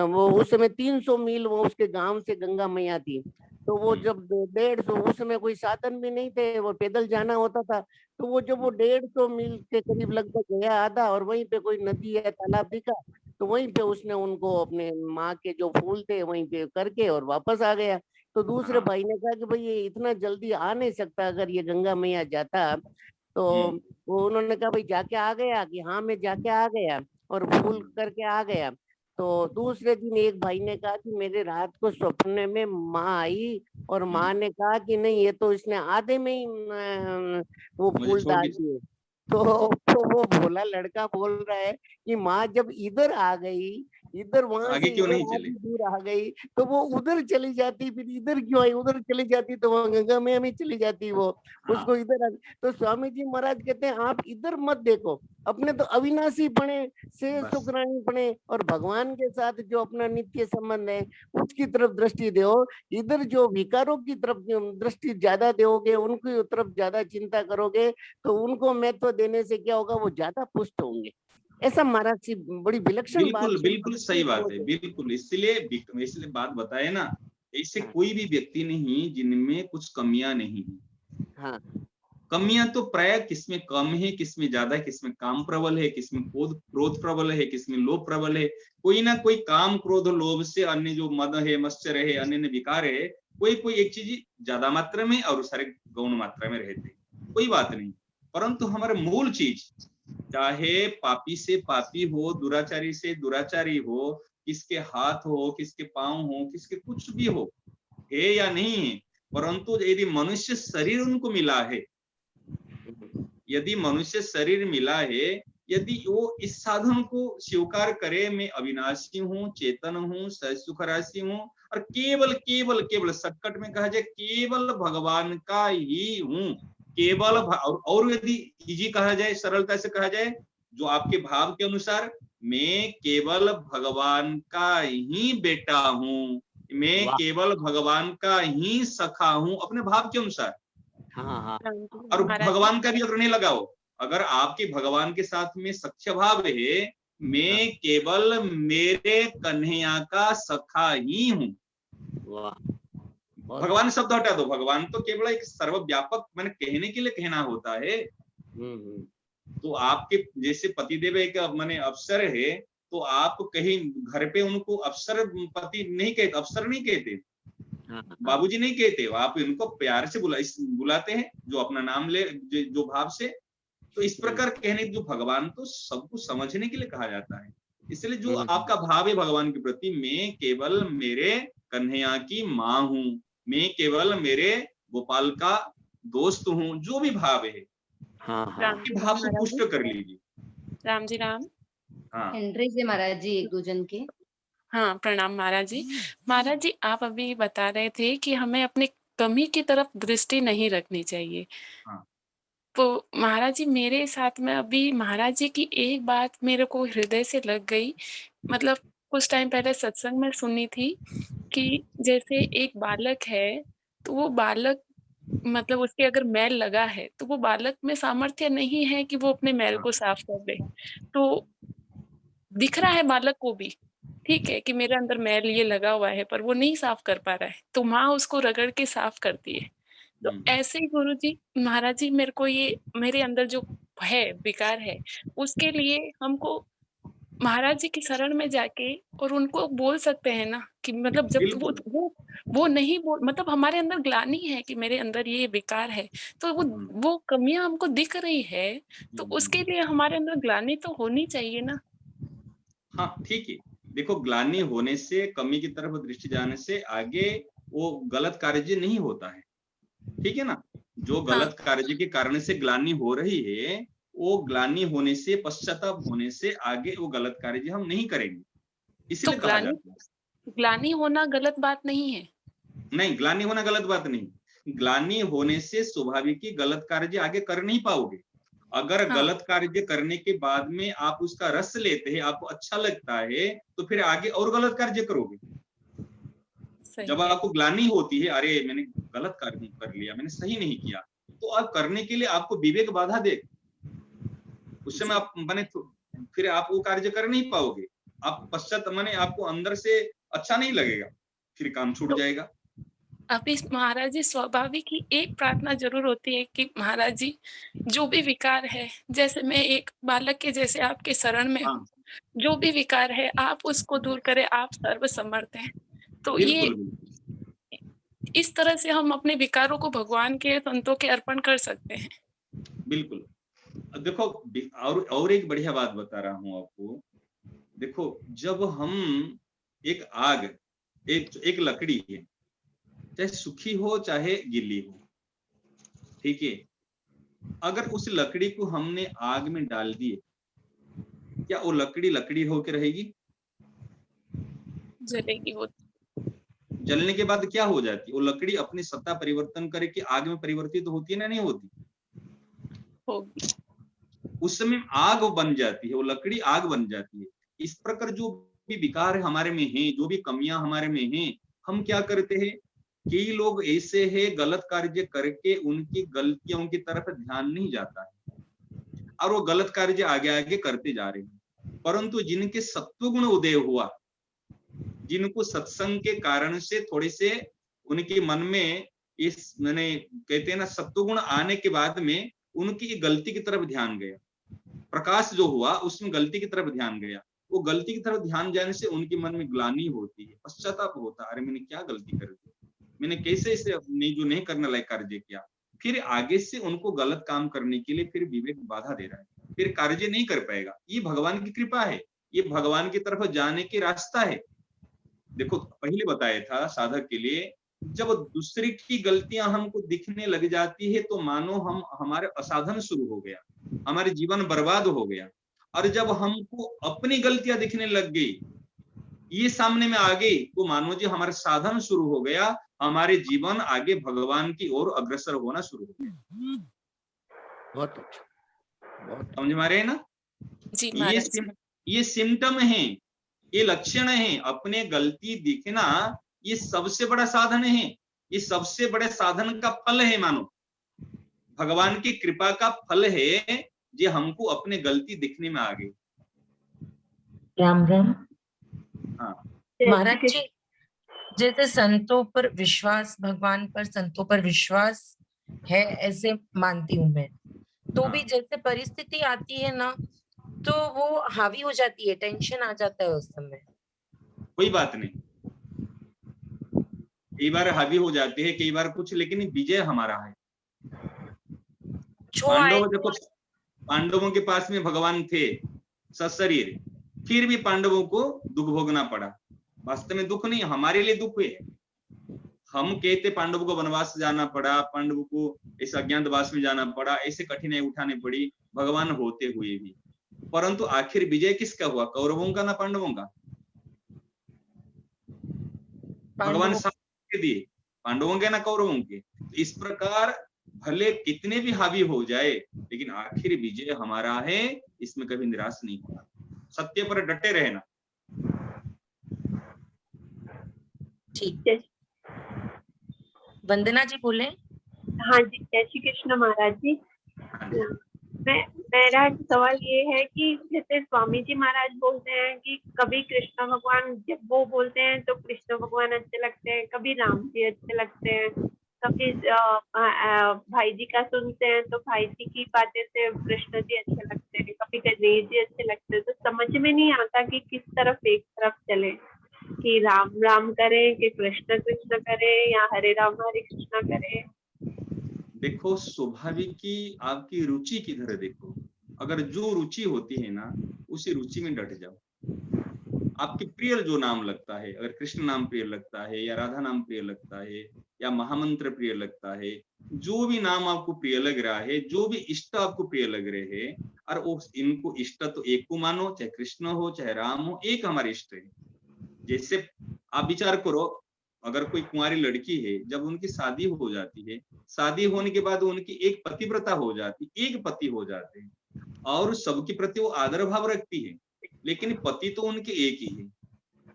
वो उस समय 300 मील वो उसके गांव से गंगा मैया थी। तो वो जब 150, उस समय कोई साधन भी नहीं थे, वो पैदल जाना होता था। तो वो जब वो 150 मील के करीब लगभग गया आधा, और वहीं पे कोई नदी या तालाब दिखा, तो वहीं पे उसने उनको अपने माँ के जो फूल थे वहीं पे करके और वापस आ गया। तो दूसरे भाई ने कहा कि भाई ये इतना जल्दी आ नहीं सकता, अगर ये गंगा मैया जाता। तो वो उन्होंने कहा भाई जाके आ गया, कि हाँ मैं जाके आ गया और फूल करके आ गया। तो दूसरे दिन एक भाई ने कहा कि मेरे रात को सपने में माँ आई और माँ ने कहा कि नहीं, ये तो इसने आधे में ही वो फूल डाल दिए। तो वो भोला लड़का बोल रहा है कि माँ जब इधर आ गई, इधर वहां से इधर आधी दूर आ गई, तो वो उधर चली जाती, फिर इधर क्यों आई, उधर चली जाती तो वहां गंगा मैया में चली जाती वो, उसको इधर तो स्वामी जी महाराज कहते हैं आप इधर मत देखो, अपने तो अविनाशी पने से सुखरानी पने और भगवान के साथ जो अपना नित्य संबंध है उसकी तरफ दृष्टि दो। इधर जो विकारों की तरफ दृष्टि ज्यादा दोगे, उनकी तरफ ज्यादा चिंता करोगे, तो उनको महत्व देने से क्या होगा, वो ज्यादा पुष्ट होंगे। ऐसा महाराज जी बड़ी विलक्षण बात। बिल्कुल बिल्कुल सही बात है, बिल्कुल। इसलिए बात बताए ना, ऐसे कोई भी व्यक्ति नहीं जिनमें कुछ कमियां नहीं है। हाँ, कमियां तो प्राय किसमें कम है, किसमें ज्यादा है, किसमें काम प्रबल है, किसमें क्रोध प्रबल है, किसमें लोभ प्रबल है। कोई ना कोई काम क्रोध लोभ से, अन्य जो मद है, मत्सर है, अन्य विकार है, कोई एक चीज ज्यादा मात्रा में और सारे गौण मात्रा में रहते, कोई बात नहीं। परंतु हमारे मूल चीज, चाहे पापी से पापी हो, दुराचारी से दुराचारी हो, किसके हाथ हो, किसके पांव हो, किसके कुछ भी हो, है या नहीं है, परंतु यदि मनुष्य शरीर उनको मिला है, यदि मनुष्य शरीर मिला है, यदि वो इस साधन को स्वीकार करे, मैं अविनाशी हूँ, चेतन हूँ, सुख राशि हूँ, और केवल केवल केवल संकट में कहा जाए केवल भगवान का ही हूँ, केवल और यदि इजी कहा जाए, सरलता से कहा जाए, जो आपके भाव के अनुसार, मैं केवल भगवान का ही बेटा हूँ, मैं केवल भगवान का ही सखा हूँ, अपने भाव के अनुसार। हाँ। और भगवान का भी अगर नहीं लगाओ, अगर आपके भगवान के साथ में सख्य भाव है, मैं केवल मेरे कन्हैया का सखा ही हूँ। भगवान शब्द हटा दो, भगवान तो केवल एक सर्वव्यापक मैंने कहने के लिए कहना होता है। तो आपके जैसे पतिदेव एक मैंने अफसर है, तो आप कहीं घर पे उनको अफसर पति नहीं कहते, अफसर नहीं कहते, बाबूजी नहीं कहते, आप इनको प्यार से बुलाते हैं, जो अपना नाम ले, जो भाव से। तो इस प्रकार कहने, जो भगवान तो सब कुछ समझने के लिए कहा जाता है। इसलिए जो आपका भाव है भगवान के प्रति, मैं केवल मेरे कन्हैया की माँ हूँ, मैं केवल मेरे गोपाल का दोस्त हूँ, जो भी भाव है, भाव से पुष्ट कर लीजिए। राम जी राम। हाँ, एंट्री से महाराज जी एक दो जन के। हाँ, प्रणाम महाराज जी। महाराज जी, आप अभी बता रहे थे कि हमें अपनी कमी की तरफ दृष्टि नहीं रखनी चाहिए। हाँ। तो महाराज जी, मेरे साथ में अभी महाराज जी की एक बात मेरे को हृदय से लग गई। मतलब कुछ टाइम पहले सत्संग में सुनी थी कि जैसे एक बालक है, तो वो बालक मतलब उसके अगर मैल लगा है, तो वो बालक में सामर्थ्य नहीं है कि वो अपने मैल को साफ कर दे। तो दिख रहा है बालक को भी, ठीक है, कि मेरे अंदर मैल ये लगा हुआ है, पर वो नहीं साफ कर पा रहा है, तो माँ उसको रगड़ के साफ करती है। तो ऐसे ही गुरुजी, महाराज जी, मेरे को ये मेरे अंदर जो है, विकार है, उसके लिए हमको महाराज जी की शरण में जाके और उनको बोल सकते हैं ना कि मतलब जब बिल्कुल। वो नहीं बोल मतलब हमारे अंदर ग्लानि है कि मेरे अंदर ये विकार है, तो वो कमियाँ हमको दिख रही है, तो उसके लिए हमारे अंदर ग्लानि तो होनी चाहिए ना। हाँ, ठीक है। देखो, ग्लानि होने से, कमी की तरफ दृष्टि जाने से आगे वो गलत कार्य नहीं होता है, ठीक है ना? जो हाँ, गलत कार्य के कारण से ग्लानि हो रही है, वो ग्लानि होने से, पश्चाताप होने से आगे वो गलत कार्य हम नहीं करेंगे, तो इसलिए कहा जाता है। ग्लानि होना गलत बात नहीं है। नहीं, ग्लानि होना गलत बात नहीं। ग्लानि होने से स्वाभाविक ही गलत कार्य आगे कर नहीं पाओगे। अगर हाँ, गलत कार्य करने के बाद में आप उसका रस लेते हैं, आपको अच्छा लगता है, तो फिर आगे और गलत कार्य करोगे। सही जब है। आपको ग्लानि होती है, अरे मैंने गलत कार्य कर लिया, मैंने सही नहीं किया, तो आप करने के लिए आपको विवेक बाधा दे, उस समय जी। आप माने फिर आप वो कार्य कर नहीं पाओगे। आप पश्चात माने आपको अंदर से अच्छा नहीं लगेगा, फिर काम छूट तो जाएगा। अभी महाराज जी स्वाभाविक ही एक प्रार्थना ज़रूर होती है कि महाराज जी जो भी विकार है, जैसे मैं एक बालक के जैसे आपके शरण में हाँ, हूँ, जो भी विकार है आप उसको दूर करें, आप सर्वसमर्थ हैं। तो ये बिल्कुल, बिल्कुल। इस तरह से हम अपने विकारों को भगवान के संतों के अर्पण कर सकते हैं। बिल्कुल। देखो, और एक बढ़िया बात बता रहा हूँ आपको। देखो, जब हम एक आग, एक एक लकड़ी है, चाहे सूखी हो चाहे गीली हो, ठीक है, अगर उस लकड़ी को हमने आग में डाल दिए, क्या वो लकड़ी लकड़ी होकर रहेगी? जलेगी वो जलने के बाद क्या हो जाती है? वो लकड़ी अपनी सत्ता परिवर्तन करके आग में परिवर्तित होती है ना, नहीं होती? होगी। उस समय आग बन जाती है, वो लकड़ी आग बन जाती है। इस प्रकार जो भी विकार हमारे में हैं, जो भी कमियां हमारे में हैं, हम क्या करते हैं? कई लोग ऐसे हैं, गलत कार्य करके उनकी गलतियों की तरफ ध्यान नहीं जाता है और वो गलत कार्य आगे आगे करते जा रहे हैं। परंतु जिनके सत्वगुण उदय हुआ, जिनको सत्संग के कारण से थोड़े से उनके मन में इस मैंने कहते हैं ना, सत्वगुण आने के बाद में उनकी गलती की तरफ ध्यान गया, प्रकाश जो हुआ उसमें गलती की तरफ ध्यान गया, वो गलती की तरफ ध्यान जाने से उनके मन में ग्लानि होती है, पश्चाताप होता है, अरे मैंने क्या गलती कर दी, मैंने कैसे इसे नहीं, जो नहीं करने लायक कार्य किया। फिर आगे से उनको गलत काम करने के लिए फिर विवेक बाधा दे रहा है, फिर कार्य नहीं कर पाएगा। ये भगवान की कृपा है, ये भगवान की तरफ जाने की रास्ता है। देखो, पहले बताया था साधक के लिए, जब दूसरे की गलतियां हमको दिखने लग जाती है तो मानो हम हमारे असाधन शुरू हो गया, हमारे जीवन बर्बाद हो गया। और जब हमको अपनी गलतियां दिखने लग गई, ये सामने में आ गई, तो मानो जी हमारे साधन शुरू हो गया, हमारे जीवन आगे भगवान की ओर अग्रसर होना शुरू हो गया। बहुत अच्छा, बहुत समझ में आ रहे हैं ना? जी ये महाराज जी। ये सिम्टम है, ये लक्षण है। अपने गलती दिखना ये सबसे बड़ा साधन है, ये सबसे बड़े साधन का फल है, मानो भगवान की कृपा का फल है, जो हमको अपने गलती दिखने में आ गई। राम राम। हाँ महाराज जी, जैसे संतों पर विश्वास, भगवान पर संतों पर विश्वास है ऐसे मानती हूँ मैं, तो भी हाँ, जैसे परिस्थिति आती है ना तो वो हावी हो जाती है, टेंशन आ जाता है उस समय। कोई बात नहीं, कई बार हावी हो जाती है, कई बार कुछ, लेकिन विजय हमारा है। जो आए पांडव देखो, पांडवों के पास में भगवान थे सशरीर, फिर भी पांडवों को दुख भोगना पड़ा। वास्तव में दुख नहीं, हमारे लिए दुख है। हम कहते पांडवों को वनवास जाना पड़ा, पांडवों को इस अज्ञातवास में जाना पड़ा, ऐसे कठिनाई उठानी पड़ी भगवान होते हुए भी, परंतु आखिर विजय किसका हुआ? कौरवों का ना पांडवों का? भगवान पांडवों। साथ दिए, पांडवों के ना कौरवों के। इस प्रकार भले कितने भी हावी हो जाए, लेकिन आखिर विजय हमारा है, इसमें कभी निराश नहीं होना, सत्य पर डटे रहना। ठीक है, वंदना जी बोले। हाँ जी, जय श्री कृष्ण महाराज जी। हाँ जी। मेरा सवाल ये है कि जैसे स्वामी जी महाराज बोलते हैं कि कभी कृष्ण भगवान जब वो बोलते हैं तो कृष्ण भगवान अच्छे लगते हैं, कभी राम जी अच्छे लगते हैं, कभी भाई जी का सुनते हैं तो भाई जी की बातें से कृष्ण जी अच्छे लगते हैं, कभी गणेश जी अच्छे लगते हैं, तो समझ में नहीं आता कि किस तरफ एक तरफ चले, कि राम राम करें कि कृष्ण कृष्ण करें या हरे राम हरे कृष्ण करें। देखो स्वाभाविक की आपकी रुचि किधर है, देखो अगर जो रुचि होती है ना उसी रुचि में डट जाओ। आपके प्रिय जो नाम लगता है, अगर कृष्ण नाम प्रिय लगता है या राधा नाम प्रिय लगता है या महामंत्र प्रिय लगता है, जो भी नाम आपको प्रिय लग रहा है, जो भी इष्ट आपको प्रिय लग रहे हैं, और उस इनको इष्ट तो एक को मानो, चाहे कृष्ण हो चाहे राम हो, एक हमारे इष्ट है। जैसे आप विचार करो, अगर कोई कुंवारी लड़की है, जब उनकी शादी हो जाती है, शादी होने के बाद उनकी एक पतिव्रता हो जाती, एक पति हो जाते हैं और सबके प्रति वो आदर भाव रखती है, लेकिन पति तो उनके एक ही है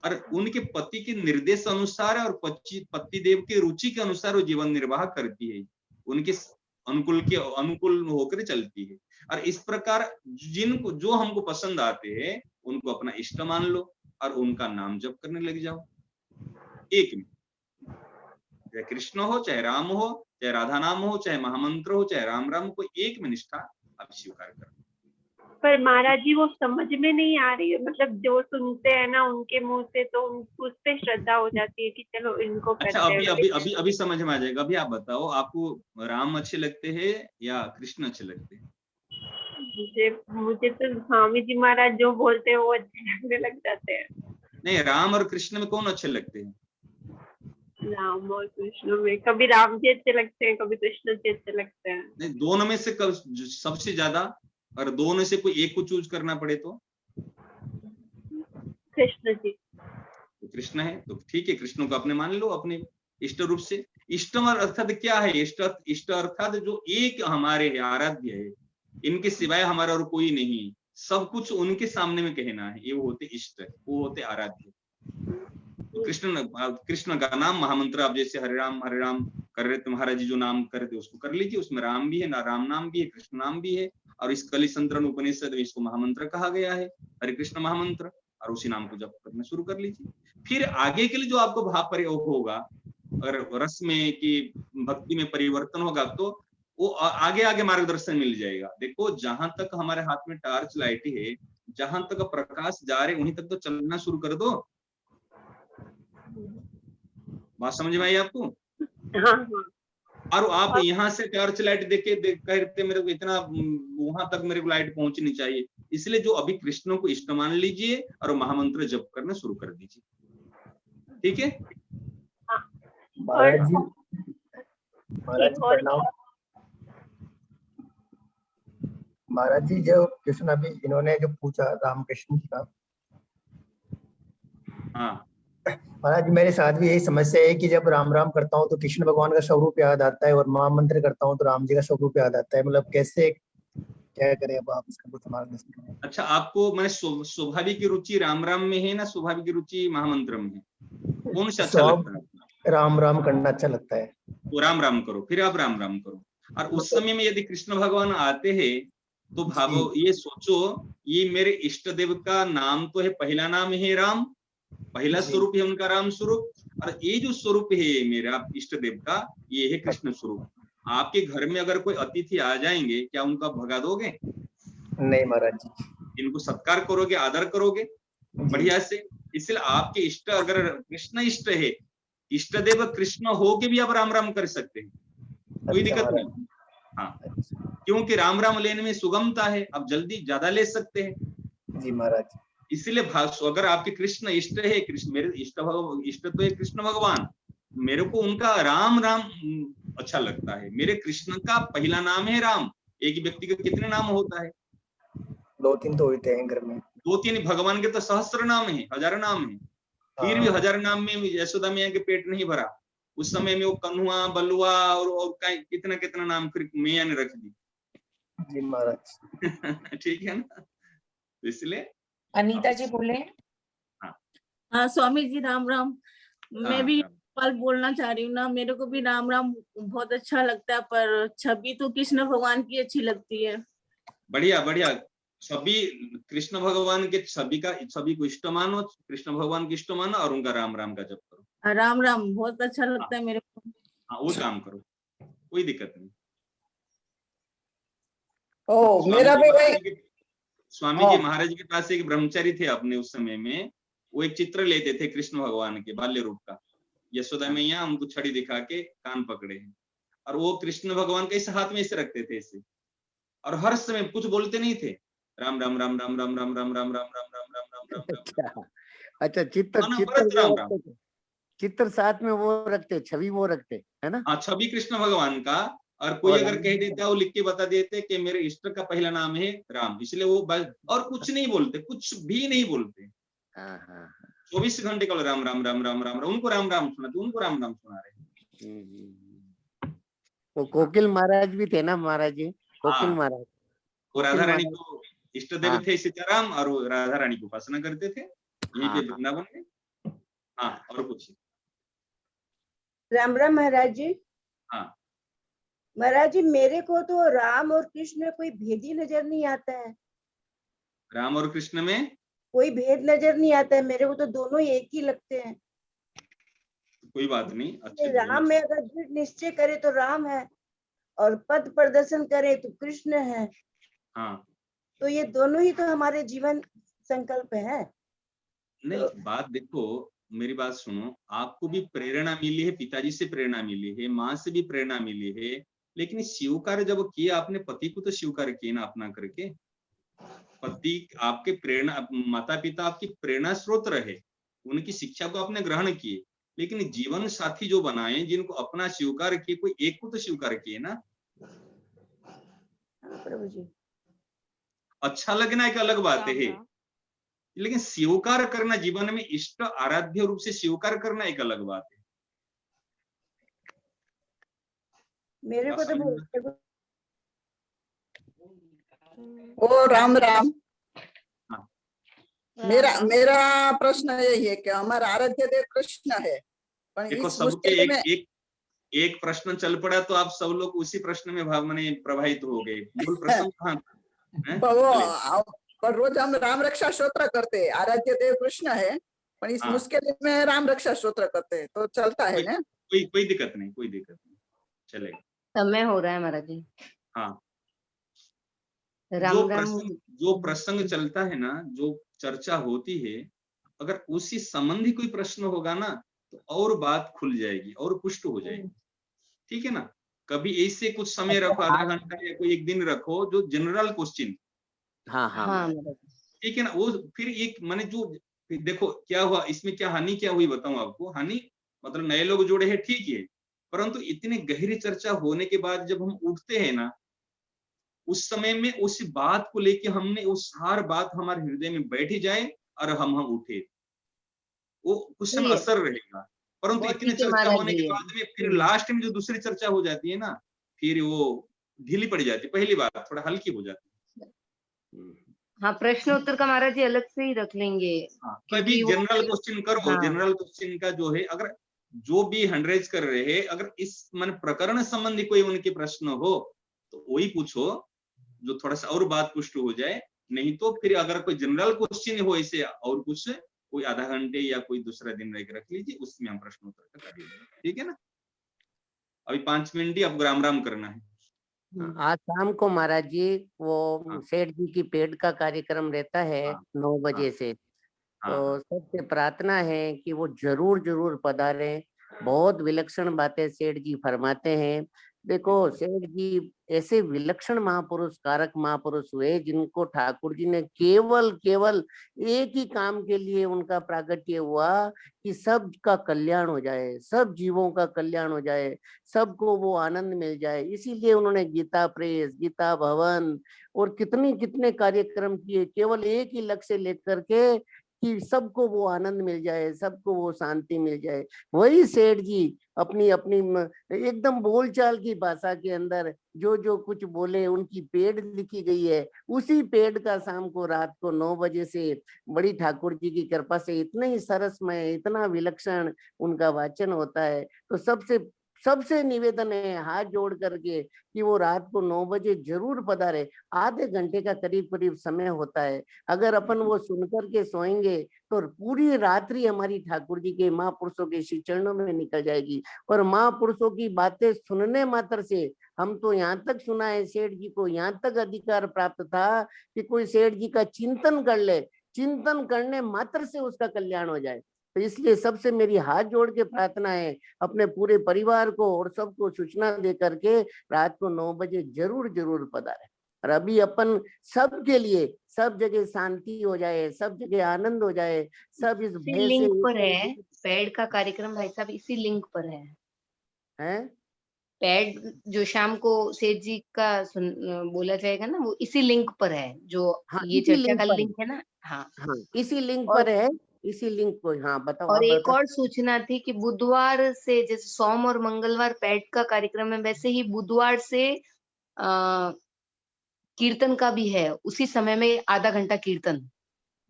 और उनके पति के निर्देश अनुसार और पति देव के रुचि के अनुसार वो जीवन निर्वाह करती है, उनके अनुकूल होकर चलती है। और इस प्रकार जिनको जो हमको पसंद आते हैं उनको अपना इष्ट मान लो और उनका नाम जप करने लग जाओ एक में, चाहे कृष्ण हो चाहे राम हो चाहे राधा नाम हो चाहे महामंत्र हो चाहे राम राम, कोई एक में निष्ठा आप स्वीकार करो। पर महाराज जी वो समझ में नहीं आ रही है, मतलब जो सुनते हैं ना उनके मुंह से तो उस पे श्रद्धा हो जाती है कि चलो इनको अच्छा, करते हैं। अभी समझ में आ जाएगा। अभी आप बताओ, आपको राम अच्छे लगते हैं या कृष्ण अच्छे लगते हैं? मुझे तो स्वामी जी महाराज जो बोलते हैं वो अच्छे लगने लग जाते हैं। नहीं, राम और कृष्ण में कौन अच्छे लगते हैं? राम और कृष्ण में कभी राम जी अच्छे लगते हैं, कभी कृष्ण जी अच्छे लगते हैं। नहीं, दोनों में से सबसे ज्यादा, और दोनों में से कोई एक को चूज करना पड़े तो कृष्ण जी। तो कृष्ण है तो ठीक है, कृष्ण को अपने मान लो अपने इष्ट रूप से। इष्ट अर्थात क्या है? इष्ट अर्थात जो एक हमारे है, आराध्य है, इनके सिवाय हमारा और कोई नहीं, सब कुछ उनके सामने में कहना है, ये वो होते इष्ट, वो होते आराध्य। तो कृष्ण का नाम महामंत्र, आप जैसे हरे राम कर रहे थे, महाराज जी जो नाम कर रहे थे उसको कर लीजिए, उसमें राम भी है ना, राम नाम भी है, कृष्ण नाम भी है, और इस कलिसंतरण उपनिषद में इसको महामंत्र कहा गया है, हरे कृष्ण महामंत्र, और उसी नाम को जप करना शुरू कर लीजिए। फिर आगे के लिए जो आपको भाव प्रयोग होगा, अगर रस में कि भक्ति में परिवर्तन होगा तो वो आगे आगे मार्गदर्शन मिल जाएगा। देखो जहां तक हमारे हाथ में टार्च लाइट है, जहां तक प्रकाश जा रहे वहीं तक तो चलना शुरू कर दो। बात समझ में आई आपको? हाँ हाँ। और आप यहाँ से टॉर्च लाइट कहते मेरे को इतना वहां तक मेरे को लाइट पहुंचनी चाहिए, इसलिए जो अभी कृष्ण को इष्ट मान लीजिए और महामंत्र जप करना शुरू कर दीजिए, ठीक है? महाराज जी प्रणाम। महाराज जी जो कृष्ण अभी इन्होंने जो पूछा रामकृष्ण जी का, हाँ महाराज जी मेरे साथ भी यही समस्या है कि जब राम राम करता हूँ तो कृष्ण भगवान का स्वरूप याद आता है और महामंत्र करता हूँ तो राम जी का स्वरूप याद आता है, मतलब कैसे क्या करें? अब आप इसका कुछ मार्गदर्शन करें। अच्छा, आपको मैंने स्वाभाविक रुचि राम राम में है ना स्वाभाविक रुचि महामंत्र में है? कौन सा अच्छा लगता है? राम राम करना अच्छा लगता है। तो राम राम करो, फिर आप राम राम करो। और उस समय में यदि कृष्ण भगवान आते हैं तो भावो ये सोचो, ये मेरे इष्ट देव का नाम तो है, पहला नाम है राम, पहला स्वरूप है उनका राम स्वरूप, और ये जो स्वरूप है मेरा इष्ट देव का ये है कृष्ण स्वरूप। आपके घर में अगर कोई अतिथि आ जाएंगे, क्या उनका भगा दोगे? नहीं महाराज जी। इनको सत्कार करोगे, आदर करोगे बढ़िया से। इसलिए आपके इष्ट अगर कृष्ण इष्ट है, इष्ट देव कृष्ण हो के भी आप राम राम कर सकते हैं, कोई दिक्कत नहीं। हाँ, क्योंकि राम राम लेने में सुगमता है, आप जल्दी ज्यादा ले सकते हैं। जी महाराज। इसलिए अगर आपके कृष्ण इष्ट है, कृष्ण मेरे इष्ट तो है कृष्ण भगवान, मेरे को उनका राम राम अच्छा लगता है। मेरे कृष्ण का पहला नाम है राम। एक व्यक्ति का कितने नाम होता है? 2-3 तो होते हैं घर में। 2-3, भगवान के तो सहस्त्र नाम है, हजार नाम है। फिर भी हजार नाम में यशोदा मैया के पेट नहीं भरा। उस समय में वो कन्हुआ, बलुआ और कितना कितना नाम फिर मैया ने रख दी। जी महाराज। ठीक है ना? इसलिए अनीता जी बोले। हाँ स्वामी जी राम राम। मैं भी सवाल बोलना चाह रही हूँ ना, मेरे को भी राम राम बहुत अच्छा लगता है, पर छवि तो कृष्ण भगवान की अच्छी लगती है। बढ़िया बढ़िया। छवि कृष्ण भगवान के छवि को इष्ट मानो, कृष्ण भगवान की इष्ट मानो और उनका राम राम का जप करो। राम राम बहुत अच्छा लगता है मेरे को। वो काम करो, कोई दिक्कत नहीं। मेरा भी वही। स्वामी जी महाराज के पास एक ब्रह्मचारी थे अपने उस समय में, वो एक चित्र लेते थे कृष्ण भगवान के बाल्य रूप का। यशोदा मैया हमको छड़ी दिखा के कान पकड़े हैं, और वो कृष्ण भगवान के इस हाथ में ऐसे रखते थे ऐसे, और हर समय कुछ बोलते नहीं थे, राम राम राम राम राम राम राम राम राम राम राम राम राम राम। अच्छा, चित्र राम राम, चित्र साथ में वो रखते, छवि वो रखते है ना? हाँ, छवि कृष्ण भगवान का। और कोई अगर कह देता है वो लिख के बता देते कि मेरे इष्ट का पहला नाम है राम, इसलिए वो और कुछ नहीं बोलते, कुछ भी नहीं बोलते। 24 घंटे केवल राम राम राम राम राम राम, उनको राम राम सुना, उनको राम राम सुना रहे। वो कोकिल महाराज भी थे ना महाराज जी, कोकिल महाराज। वो राधा रानी को इष्ट देव थे सीताराम, और वो राधा रानी की उपासना करते थे यहीं पे वृंदावन में। हाँ, और कुछ? राम राम महाराज जी। हाँ महाराज जी, मेरे को तो राम और कृष्ण में कोई भेद ही नजर नहीं आता है। राम और कृष्ण में कोई भेद नजर नहीं आता है, मेरे को तो दोनों एक ही लगते हैं। कोई बात नहीं, अच्छे राम में अगर दृढ़ निश्चय करे तो राम है, और पद प्रदर्शन करे तो कृष्ण है। हाँ, तो ये दोनों ही तो हमारे जीवन संकल्प है। नहीं, बात देखो, मेरी बात सुनो, आपको भी प्रेरणा मिली है, पिताजी से प्रेरणा मिली है, माँ से भी प्रेरणा मिली है, लेकिन स्वीकार जब किया आपने, पति को तो स्वीकार किया ना अपना करके। पति आपके प्रेरणा, माता पिता आपकी प्रेरणा स्रोत रहे, उनकी शिक्षा को आपने ग्रहण किए, लेकिन जीवन साथी जो बनाए, जिनको अपना स्वीकार किए, कोई एक को तो स्वीकार किए ना। प्रभु जी, अच्छा लगना एक अलग बात है, लेकिन स्वीकार करना, जीवन में इष्ट आराध्य रूप से स्वीकार करना एक अलग बात है। मेरे को तो ओ राम राम। मेरा प्रश्न यही है कि हमारा आराध्य देव कृष्ण है, पर देखो इस सबके एक प्रश्न चल पड़ा तो आप सब लोग उसी प्रश्न में भावने प्रभावित हो गए। मूल प्रश्न कहाँ था? पर रोज हम राम रक्षा स्तोत्र करते हैं, आराध्य देव कृष्ण है, पर इस मुश्किल में राम रक्षा स्तोत्र करते हैं, तो चलता है ना? कोई दिक्कत नहीं, कोई दिक्कत नहीं, चलेगा। समय हो रहा है महाराज जी। हाँ, राम राम। जो प्रसंग चलता है ना, जो चर्चा होती है, अगर उसी संबंधी कोई प्रश्न होगा ना, तो और बात खुल जाएगी और पुष्ट हो जाएगी। ठीक है ना? कभी ऐसे कुछ समय रखो, आधा घंटा या कोई एक दिन रखो, जो जनरल क्वेश्चन। हाँ, ठीक है ना? वो फिर एक माने जो देखो क्या हुआ इसमें, क्या हानि क्या हुई बताऊं आपको। हानि मतलब नए लोग जुड़े हैं, ठीक है, परंतु इतनी गहरी चर्चा होने के बाद जब हम उठते हैं ना, उस समय में उस बात को लेके हमने उस हर बात हमारे हृदय में बैठी जाए और हम उठे, वो कुछ समय असर रहेगा। परंतु इतनी चर्चा होने के बाद में फिर लास्ट में जो दूसरी चर्चा हो जाती है ना, फिर वो ढीली पड़ जाती है, पहली बात थोड़ा हल्की हो जाती है। हाँ, प्रश्न उत्तर का महाराज जी अलग से ही रख लेंगे। कभी जनरल क्वेश्चन करो। जनरल क्वेश्चन का जो है, अगर जो भी हंड्रेज कर रहे हैं, अगर इस मन प्रकरण संबंधी कोई उनके प्रश्न हो तो वही पूछो, जो थोड़ा सा और बात पुष्ट हो जाए। नहीं तो फिर अगर कोई जनरल क्वेश्चन हो ऐसे और कुछ, कोई आधा घंटे या कोई दूसरा दिन रख लीजिए, उसमें हम प्रश्न उत्तर कर लीजिए। ठीक है ना? अभी 5 मिनट ही अब राम राम करना है। आज शाम को महाराज जी वो सेठ जी की पेड़ का कार्यक्रम रहता है 9 बजे से, तो सबसे प्रार्थना है कि वो जरूर पधारें। बहुत विलक्षण बातें सेठ जी फरमाते हैं। देखो सेठ जी ऐसे विलक्षण महापुरुष, कारक महापुरुष हुए, जिनको ठाकुर जी ने केवल एक ही काम के लिए उनका प्रागट्य हुआ कि सबका कल्याण हो जाए, सब जीवों का कल्याण हो जाए, सबको वो आनंद मिल जाए। इसीलिए उन्होंने गीता प्रेस, गीता भवन और कितने कार्यक्रम किए, केवल एक ही लक्ष्य लेकर के कि सबको वो आनंद मिल जाए, सबको वो शांति मिल जाए। वही सेठ जी अपनी एकदम बोलचाल की भाषा के अंदर जो कुछ बोले, उनकी पेड़ लिखी गई है, उसी पेड़ का शाम को रात को 9 बजे से बड़ी ठाकुर जी की कृपा से इतना ही सरसमय, इतना विलक्षण उनका वाचन होता है। तो सबसे सबसे निवेदन है हाथ जोड़ करके कि वो रात को 9 बजे जरूर पधारे। आधे घंटे का करीब करीब समय होता है। अगर अपन वो सुन करके सोएंगे तो पूरी रात्रि हमारी ठाकुर जी के महापुरुषों के श्री चरणों में निकल जाएगी। और महापुरुषों की बातें सुनने मात्र से, हम तो यहाँ तक सुना है सेठ जी को यहाँ तक अधिकार प्राप्त था कि कोई सेठ जी का चिंतन कर ले, चिंतन करने मात्र से उसका कल्याण हो जाए। तो इसलिए सबसे मेरी हाथ जोड़ के प्रार्थना है अपने पूरे परिवार को और सबको सूचना दे करके रात को 9 बजे जरूर जरूर पधारे। और अभी अपन सबके लिए सब जगह शांति हो जाए, सब जगह आनंद हो जाए, सब इस इसी भय से लिंक पर है पैड का कार्यक्रम भाई साहब, इसी लिंक पर है। हैं? पैड जो शाम को सेठ जी का बोला जाएगा ना, वो इसी लिंक पर है जो हाँ, ये इसी चर्चा लिंक का पर लिंक है ना। हाँ, हाँ इसी लिंक और पर है, इसी लिंक को। हाँ बताओ, और आप एक बता। और सूचना थी कि बुधवार से, जैसे सोम और मंगलवार पैड का कार्यक्रम है, वैसे ही बुधवार से कीर्तन का भी है, उसी समय में आधा घंटा कीर्तन।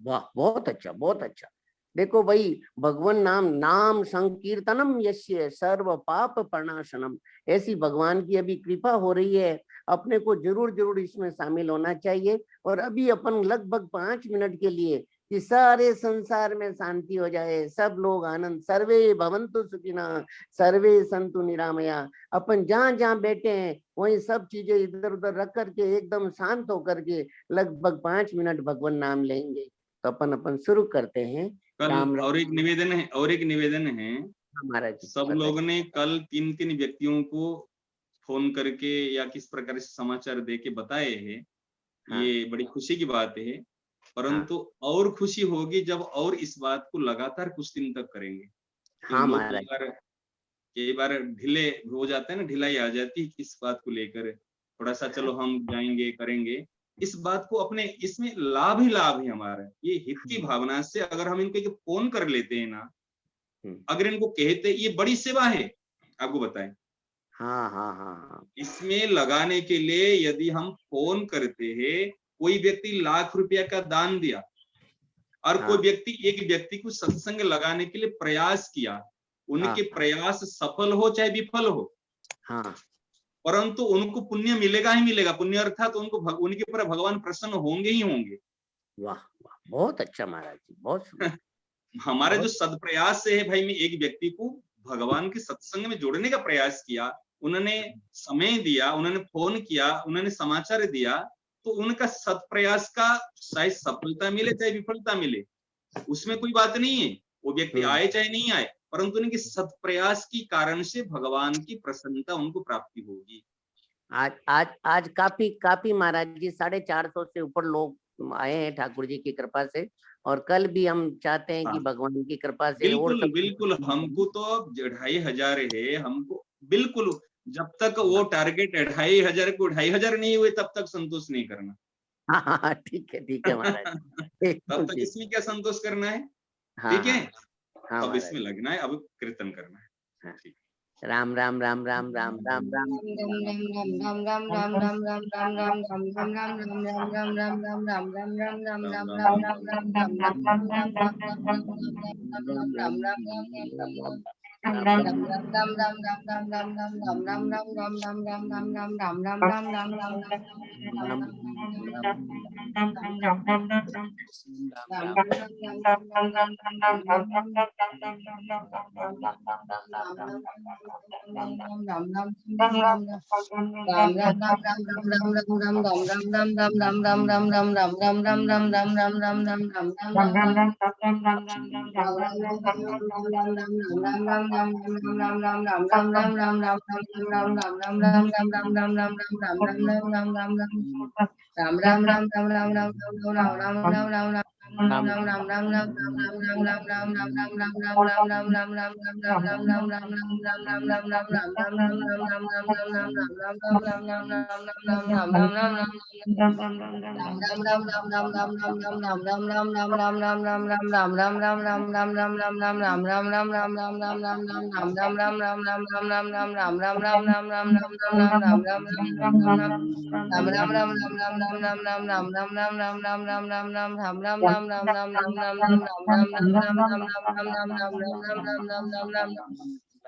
वाह, बहुत अच्छा, बहुत अच्छा। देखो भाई, भगवान नाम नाम संकीर्तनम यस्य सर्व पाप प्रणाशनम, ऐसी भगवान की अभी कृपा हो रही है। अपने को जरूर जरूर इसमें शामिल होना चाहिए। और अभी अपन लगभग 5 मिनट के लिए कि सारे संसार में शांति हो जाए, सब लोग आनंद, सर्वे भवन्तु सुखिनः सर्वे सन्तु निरामया। अपन जहाँ जहाँ बैठे हैं वही सब चीजें इधर उधर रख करके एकदम शांत होकर के लगभग 5 मिनट भगवान नाम लेंगे। तो अपन शुरू करते हैं। कल राम राम। और एक निवेदन है हमारा जी सब लोग ने कल 3 व्यक्तियों को फोन करके या किस प्रकार से समाचार दे के बताए हैं। हाँ। ये बड़ी खुशी की बात है, परंतु और खुशी होगी जब और इस बात को लगातार कुछ दिन तक करेंगे। हाँ लोग महाराज, कई बार ढीले हो जाते हैं ना, ढिलाई आ जाती है इस बात को लेकर, थोड़ा सा चलो हम जाएंगे करेंगे। इस बात को अपने, इसमें लाभ ही लाभ है हमारा। ये हित की भावना से अगर हम इनको फोन कर लेते हैं ना, अगर इनको कहते, ये बड़ी सेवा है आपको बताएं। हाँ हाँ हाँ हाँ। इसमें लगाने के लिए यदि हम फोन करते हैं, कोई व्यक्ति लाख रुपया का दान दिया और कोई व्यक्ति एक व्यक्ति को सत्संग लगाने के लिए प्रयास किया, उनके प्रयास सफल हो चाहे विफल हो, हाँ, परंतु उनको पुण्य मिलेगा ही मिलेगा। पुण्य अर्थात उनको उनके ऊपर भगवान प्रसन्न होंगे ही होंगे। वाह वाह, बहुत अच्छा महाराज जी, बहुत हमारे जो सदप्रयास से है भाई, मैं एक व्यक्ति को भगवान के सत्संग में जोड़ने का प्रयास किया, उन्होंने समय दिया, उन्होंने फोन किया, उन्होंने समाचार दिया, तो उनका सत्प्रयास का शायद सफलता मिले चाहे विफलता मिले, उसमें कोई बात नहीं है। वो व्यक्ति आए चाहे नहीं आए, परंतु उनके सत्प्रयास की कारण से भगवान की प्रसन्नता उनको प्राप्ति होगी। आज आज आज काफी महाराज जी 450 से ऊपर लोग आए हैं ठाकुर जी की कृपा से। और कल भी हम चाहते हैं कि भगवान की कृपा से और बिल्कुल बिल्कुल, हमको तो 2500 है, हमको बिल्कुल जब तक वो टारगेट 2500 को 2500 नहीं हुए तब तक संतोष नहीं करना। हाँ ठीक है महाराज। तब तक इसमें क्या संतोष करना है, ठीक है। अब इसमें लगना है, अब कीर्तन करना है। ठीक। राम राम राम राम राम राम राम